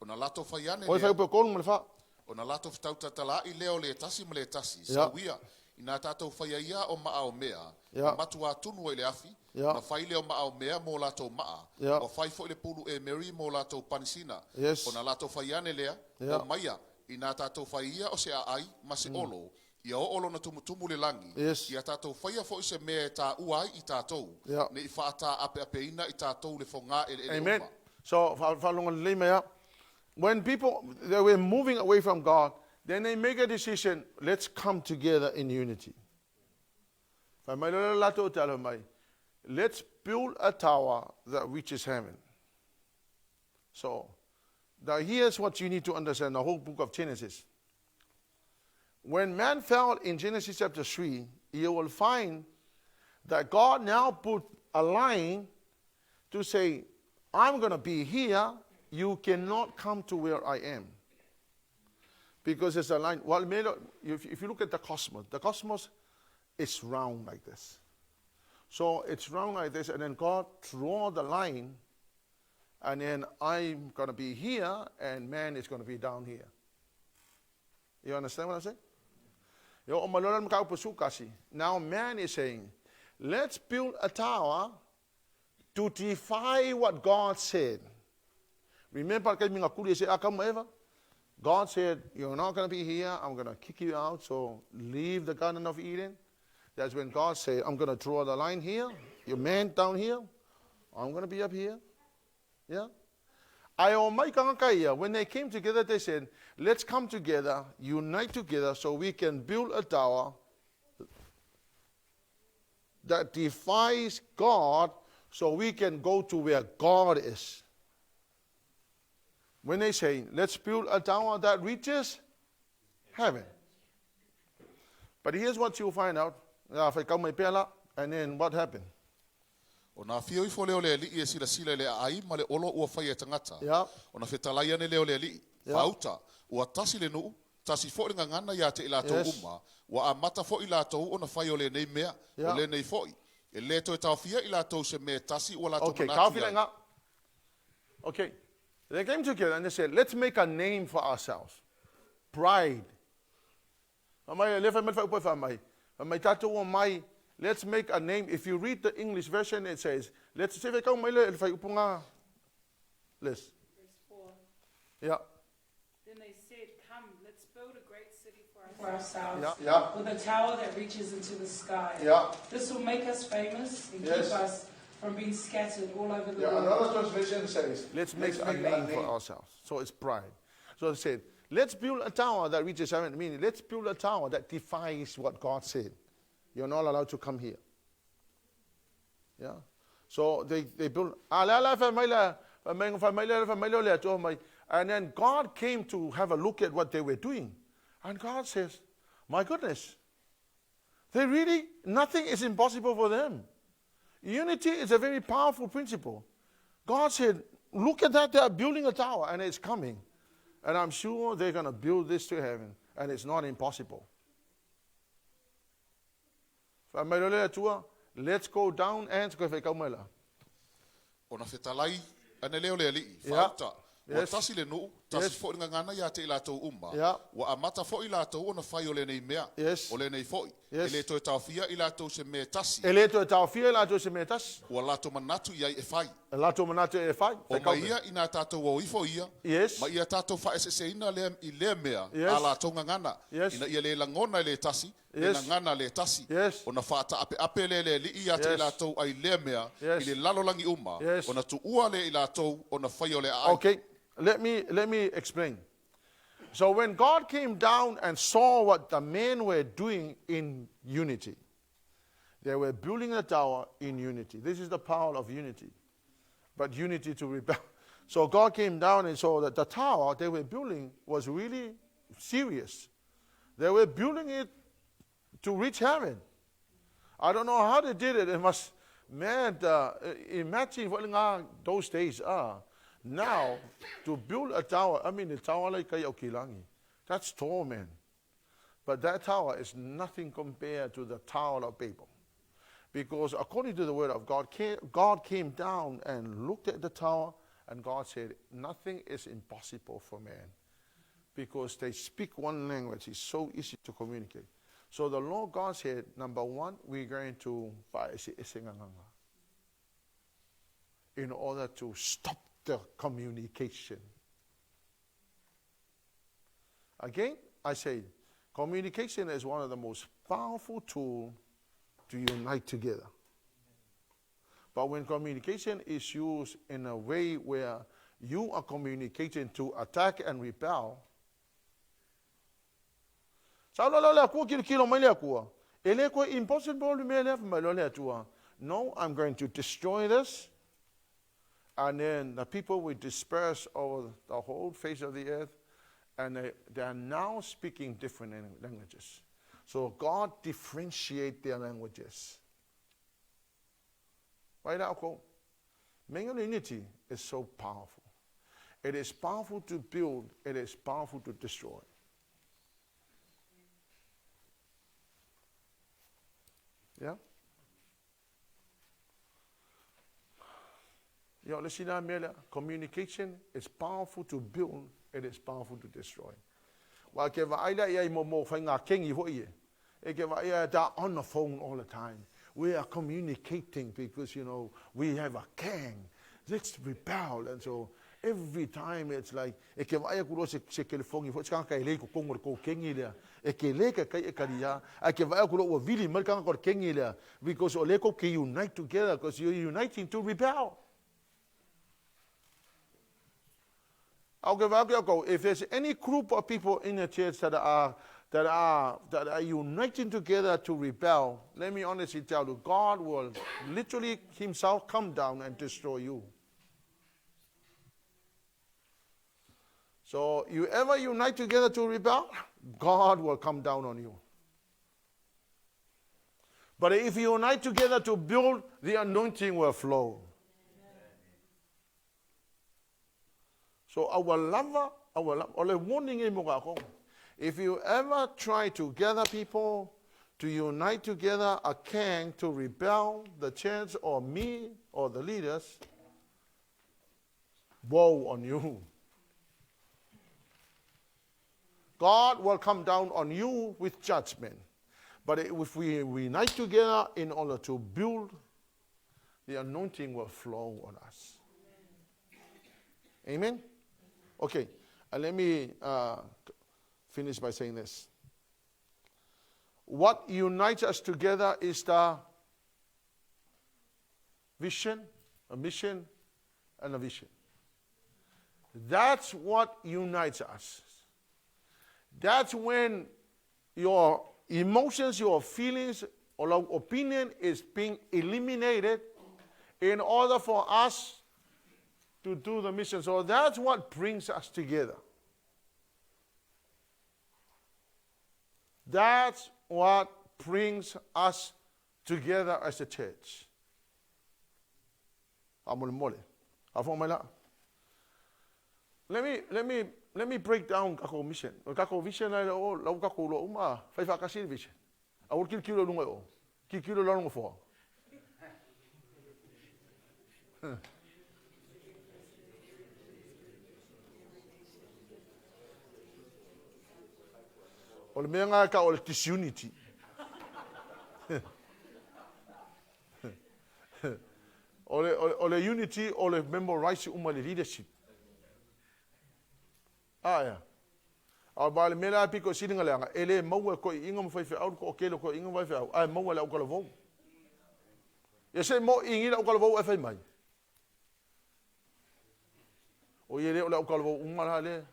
Ona lato faiane. O fai op kon mo le fa. Ona lato ftau tatala i leo le tasi mo le tasi. Sawia. Ina tatou whaiaia o maa o mea, matua tunu i le afi, na whai leo maa o mea mō latou maa, o whai fo i le pulu e Mary mō latou panisina, o na latou whaiane lea, o maia, ina tatou whaia o se a ai, ma se olo, ia o olo na tumutumu le langi, ia tatou whaia fo i se mea ta uai i tatou, ne i whaata ape apeina i tatou le whonga e le Amen. So, when people, they were moving away from God, then they make a decision, let's come together in unity. Let's build a tower that reaches heaven. So, now here's what you need to understand, the whole book of Genesis. When man fell in Genesis chapter 3, you will find that God now put a line to say, I'm going to be here, you cannot come to where I am. Because it's a line. Well, if you look at the cosmos is round like this. So it's round like this, and then God draw the line, and then I'm going to be here, and man is going to be down here. You understand what I'm saying? Now man is saying, let's build a tower to defy what God said. Remember, God said, you're not going to be here, I'm going to kick you out, so leave the Garden of Eden. That's when God said, I'm going to draw the line here, your man down here, I'm going to be up here. Yeah? When they came together, they said, let's come together, unite together, so we can build a tower that defies God, so we can go to where God is. When they say, let's build a tower that reaches heaven. But here's what you'll find out. And then what happened? Ona fio I fo leo le li e sila sila le ai ma le olo ua whai e tangata. Ona whetalaia ne leo le li. Whauta, ua tasi le nuu, tasi fo le ngangana ia te ila tau uma, ua a mata fo ila tau ona whai o le nei mea, o le nei fo I. E le to e tau fia ila tau se mea tasi ua la tau manati ai. Okay. They came together and they said, let's make a name for ourselves. Pride. Let's make a name. If you read the English version, it says, let's say, list. Verse 4. Yeah. Then they said, come, let's build a great city for for ourselves Yeah. with a tower that reaches into the sky. Yeah. This will make us famous and Yes. keep us from being scattered all over the Yeah, world. another translation says, let's make a name for ourselves. So it's pride. So it said, let's build a tower that reaches heaven. Meaning, let's build a tower that defies what God said. You're not allowed to come here. Yeah. So they built. And then God came to have a look at what they were doing. And God says, my goodness, they really, nothing is impossible for them. Unity is a very powerful principle. God said, look at that, they're building a tower and it's coming. And I'm sure they're going to build this to heaven. And it's not impossible. Let's go down and go for Ona fetalai ane leo le ali Yeah. fauta. Wa Yes. tasi le no, tasi Yes. fo ngana ya te ila tau umma. Yeah. Wa amata fo ila tau ona fai ole nei mea. Yes. Ole nei fo. Yes. Ele to tawfia ila tau se me tasi. Eleto e tau fia la to se metas. Wa lato manatu ia e fai. Lato manate e fai. O mai ia ina tatou o ifo ia. Yes. Ma ia tatou fa ese ina le I le mea. Yes. Ala tonga ngana. Yes. Ina ia le langona le tasi. Yes. Le ngana le tasi. Yes. Ona fata ape le li ia te Yes. ila tau ai le mea. Yes. I le lalolangi umma. Yes. Ona tu ua le ila tau ona fai ole ai. Okay, let me explain. So when God came down and saw what the men were doing in unity, they were building a tower in unity. This is the power of unity. But unity to rebel. So God came down and saw that the tower they were building was really serious. They were building it to reach heaven. I don't know how they did it. It must, man, imagine what those days are. Now, to build a tower, I mean, the tower like Kilangi, that's tall, man. But that tower is nothing compared to the Tower of Babel. Because according to the word of God, God came down and looked at the tower, and God said, nothing is impossible for man. Because they speak one language, it's so easy to communicate. So the Lord God said, number one, we're going to in order to stop the communication. Again, I say, communication is one of the most powerful tools to unite together. But when communication is used in a way where you are communicating to attack and rebel, no, I'm going to destroy this. And then the people will disperse over the whole face of the earth. And they are now speaking different languages. So God differentiate their languages. Right now, unity is so powerful. It is powerful to build. It is powerful to destroy. Yeah? Listen, communication is powerful to build, it is powerful to destroy. They're on the phone all the time. We are communicating because, we have a gang. Let's rebel. And so every time it's like, because unite together because you're uniting to rebel. If there's any group of people in the church that are uniting together to rebel, let me honestly tell you, God will literally himself come down and destroy you. So you ever unite together to rebel, God will come down on you. But if you unite together to build, the anointing will flow. So our warning if you ever try to gather people to unite together a gang to rebel the church or me or the leaders, woe on you. God will come down on you with judgment. But if we unite together in order to build, the anointing will flow on us. Amen? Okay, let me finish by saying this. what unites us together is the vision, a mission, and a vision. That's what unites us. That's when your emotions, your feelings, or opinion is being eliminated in order for us to do the mission. So that's what brings us together. That's what brings us together as a church. Let me break down kako mission. Kako vision na o lau kako lo uma fai fa kasi vision. Awul kilo lunga o. Kilo lunga fo. Ole menga ka ole disunity. Ole unity ole memorize uma leadership. Ya. Au bale mela piko silinga langa ele maua ko inga mo fai au ko kelo ko inga vai au ai maua la o kala vou. Ya se mo ingi la o kala vou fai mai. O yele o la o kala vou uma le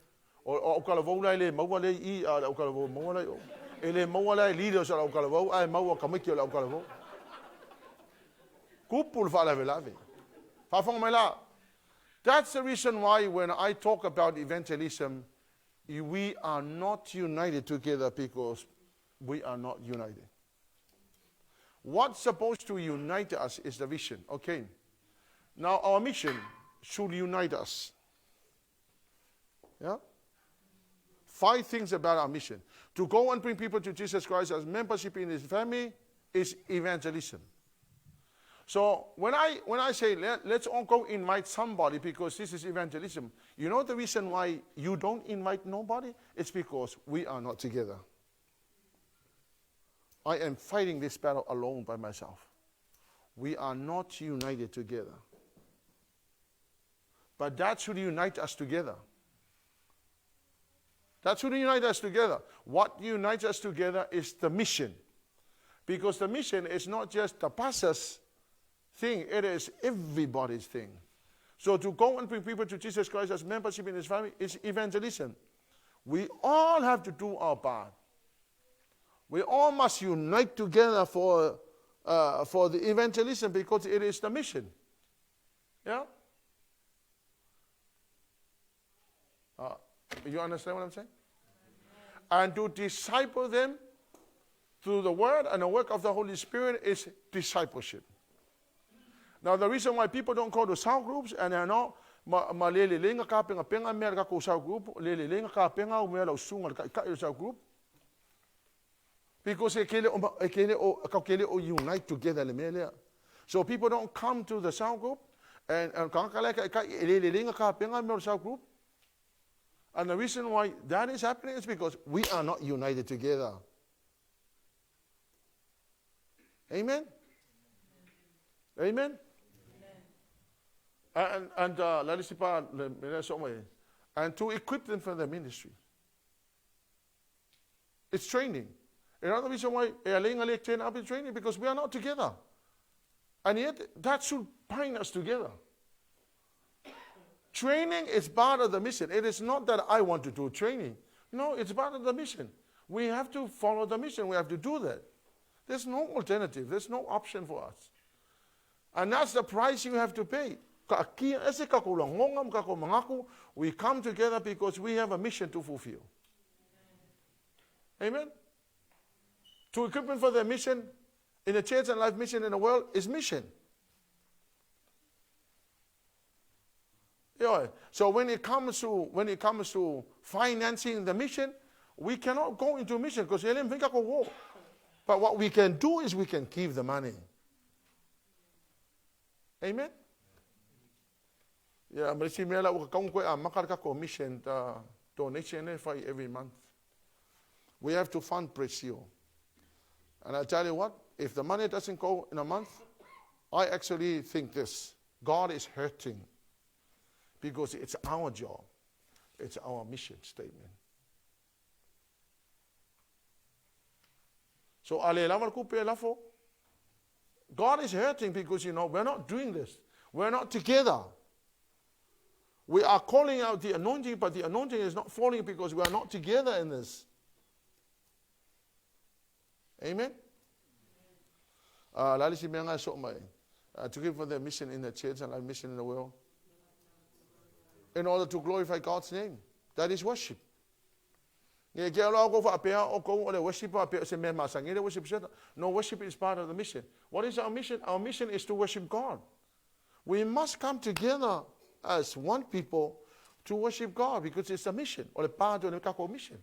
o kala vou la le maua le I a o kala vou maua la o. Ele maua la leader sa o kala vou ai maua ka miki la o kala vou. Kupul fa la velave. Fa fong mai la. That's the reason why when I talk about evangelism, we are not united together because we are not united. What's supposed to unite us is the vision. Okay. Now our mission should unite us. Yeah? 5 things about our mission. To go and bring people to Jesus Christ as membership in his family is evangelism. So when I say let's all go invite somebody because this is evangelism, you know the reason why you don't invite nobody? It's because we are not together. I am fighting this battle alone by myself. We are not united together. But that should unite us together. That should unite us together. What unites us together is the mission. Because the mission is not just the pastor's thing, it is everybody's thing. So to go and bring people to Jesus Christ as membership in his family is evangelism. We all have to do our part. We all must unite together for the evangelism because it is the mission. Yeah? You understand what I'm saying? And to disciple them through the word and the work of the Holy Spirit is discipleship. Now the reason why people don't go to cell groups and they're not malelelenga ka penga mera ka cell group lelelenga ka penga o mera usunga ka cell group because ekele o unite together le mele. So people don't come to the cell group and kangkala ka lelelenga ka penga mera cell group. And the reason why that is happening is because we are not united together. Amen? Amen? And to equip them for the ministry. It's training. Another reason why up in training because we are not together. And yet that should bind us together. Training is part of the mission. It is not that I want to do training. No, it's part of the mission. We have to follow the mission. We have to do that. There's no alternative. There's no option for us. And that's the price you have to pay. We come together because we have a mission to fulfill. Amen? To equip them for their mission in the church and life mission in the world is mission. Yeah. So when it comes to financing the mission, we cannot go into mission because but what we can do is we can give the money. Amen. Yeah, but see, mela uka mission donation every month. We have to fund Precio. And I tell you what, if the money doesn't go in a month, I actually think this: God is hurting. Because it's our job. It's our mission statement. So ale lava kupe lafo. God is hurting because, we're not doing this. We're not together. We are calling out the anointing, but the anointing is not falling because we are not together in this. Amen? Lalisi menga so mai. To give for their mission in the church and our mission in the world. In order to glorify God's name. That is worship. No, worship is part of the mission. What is our mission? Our mission is to worship God. We must come together as one people to worship God because it's a mission, or a part of the mission.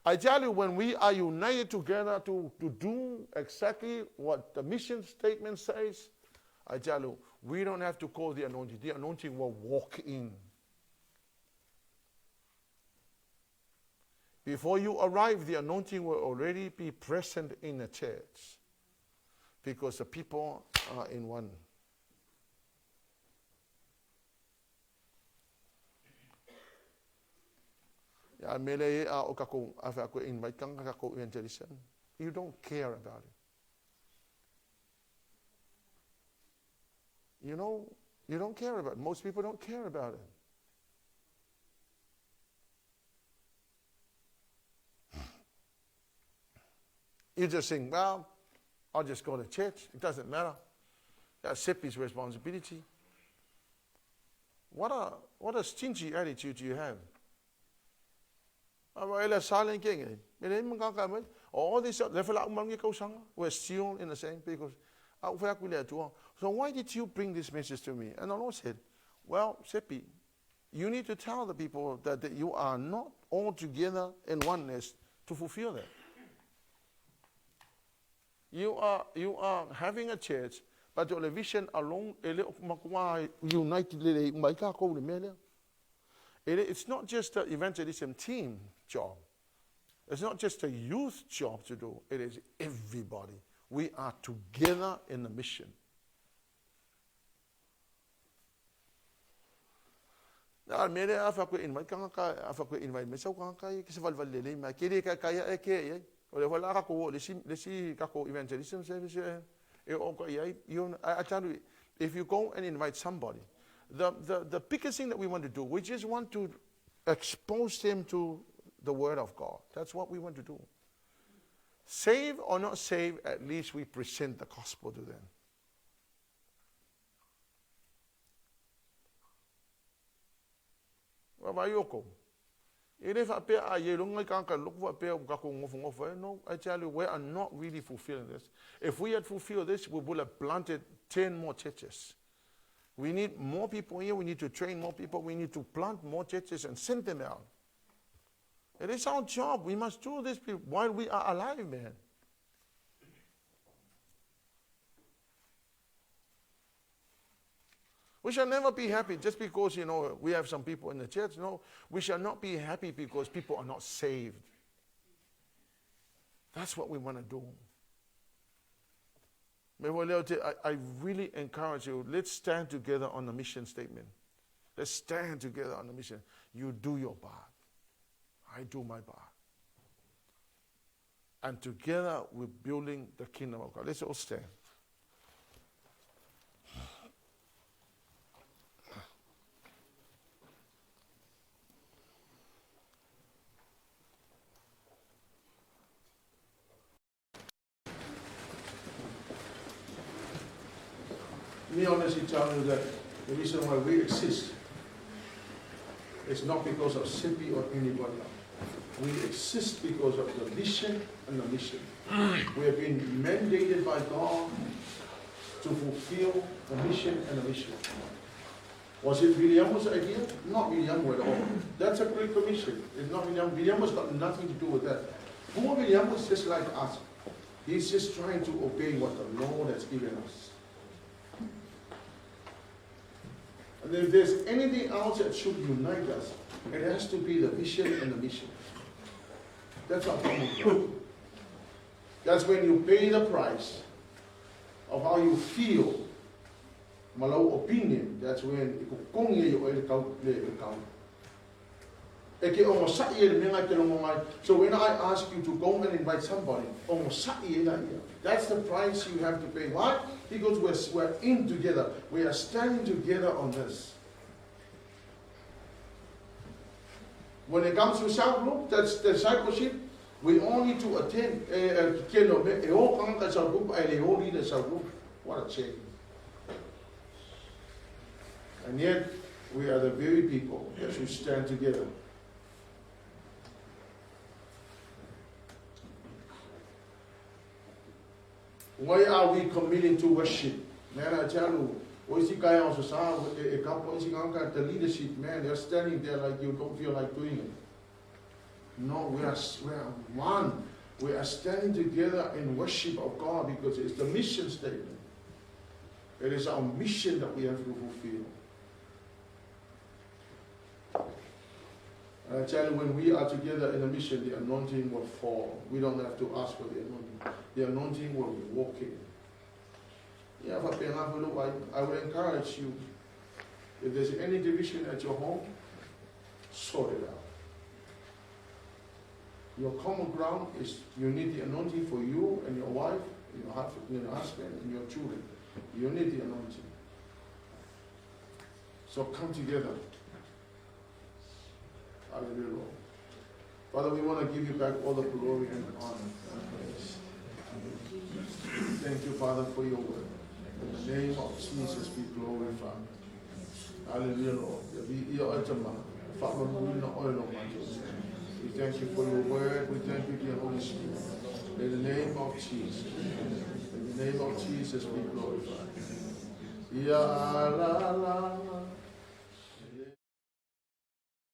I tell you, when we are united together to do exactly what the mission statement says, I tell you, we don't have to call the anointing. The anointing will walk in. Before you arrive, the anointing will already be present in the church because the people are in one. You don't care about it. You don't care about it. Most people don't care about it. You just think, well, I'll just go to church. It doesn't matter. That's Sepi's responsibility. What a stingy attitude do you have? All this, we're still in the same because. So why did you bring this message to me? And the Lord said, well, Sepi, you need to tell the people that you are not all together in oneness to fulfill that. You are having a church, but your vision alone, united. It's not just an evangelism team job. It's not just a youth job to do. It is everybody. We are together in the mission. Evangelism service. I tell you, if you go and invite somebody, the biggest thing that we want to do, we just want to expose them to the Word of God. That's what we want to do. Save or not save, at least we present the gospel to them. No, I tell you, we are not really fulfilling this. If we had fulfilled this, we would have planted 10 more churches. We need more people here. We need to train more people. We need to plant more churches and send them out. It is our job. We must do this while we are alive, man. We shall never be happy just because, we have some people in the church. No, we shall not be happy because people are not saved. That's what we want to do. I really encourage you, let's stand together on the mission statement. Let's stand together on the mission. You do your part. I do my part. And together we're building the kingdom of God. Let's all stand. Me honestly tell you that the reason why we exist is not because of Sepi or anybody else. We exist because of the vision and the mission. We have been mandated by God to fulfill the mission and the mission. Was it William's idea? Not William at all. That's a great commission. It's not William. William has got nothing to do with that. Poor William was just like us. He's just trying to obey what the Lord has given us. And if there's anything else that should unite us, it has to be the vision and the mission. That's our common ground. That's when you pay the price of how you feel. Malau opinion, that's when you So when I ask you to go and invite somebody, that's the price you have to pay. Why? Because we're in together. We are standing together on this. When it comes to cell group, that's discipleship, we all need to attend. What a shame. And yet, we are the very people that should stand together. Why are we committing to worship? Man, I tell you, the leadership, man, they're standing there like you don't feel like doing it. No, we are one. We are standing together in worship of God because it's the mission statement. It is our mission that we have to fulfill. And I tell you, when we are together in a mission, the anointing will fall. We don't have to ask for the anointing. The anointing will walk in. Yeah, I would encourage you, if there's any division at your home, sort it out. Your common ground is you need the anointing for you and your wife, your husband, and your children. You need the anointing. So come together. Hallelujah, Lord. Father, we want to give you back all the glory and honor and praise. Thank you, Father, for your word. In the name of Jesus, be glorified. Hallelujah, Lord. We thank you for your word. We thank you, dear Holy Spirit. In the name of Jesus. In the name of Jesus, be glorified. Ya la la.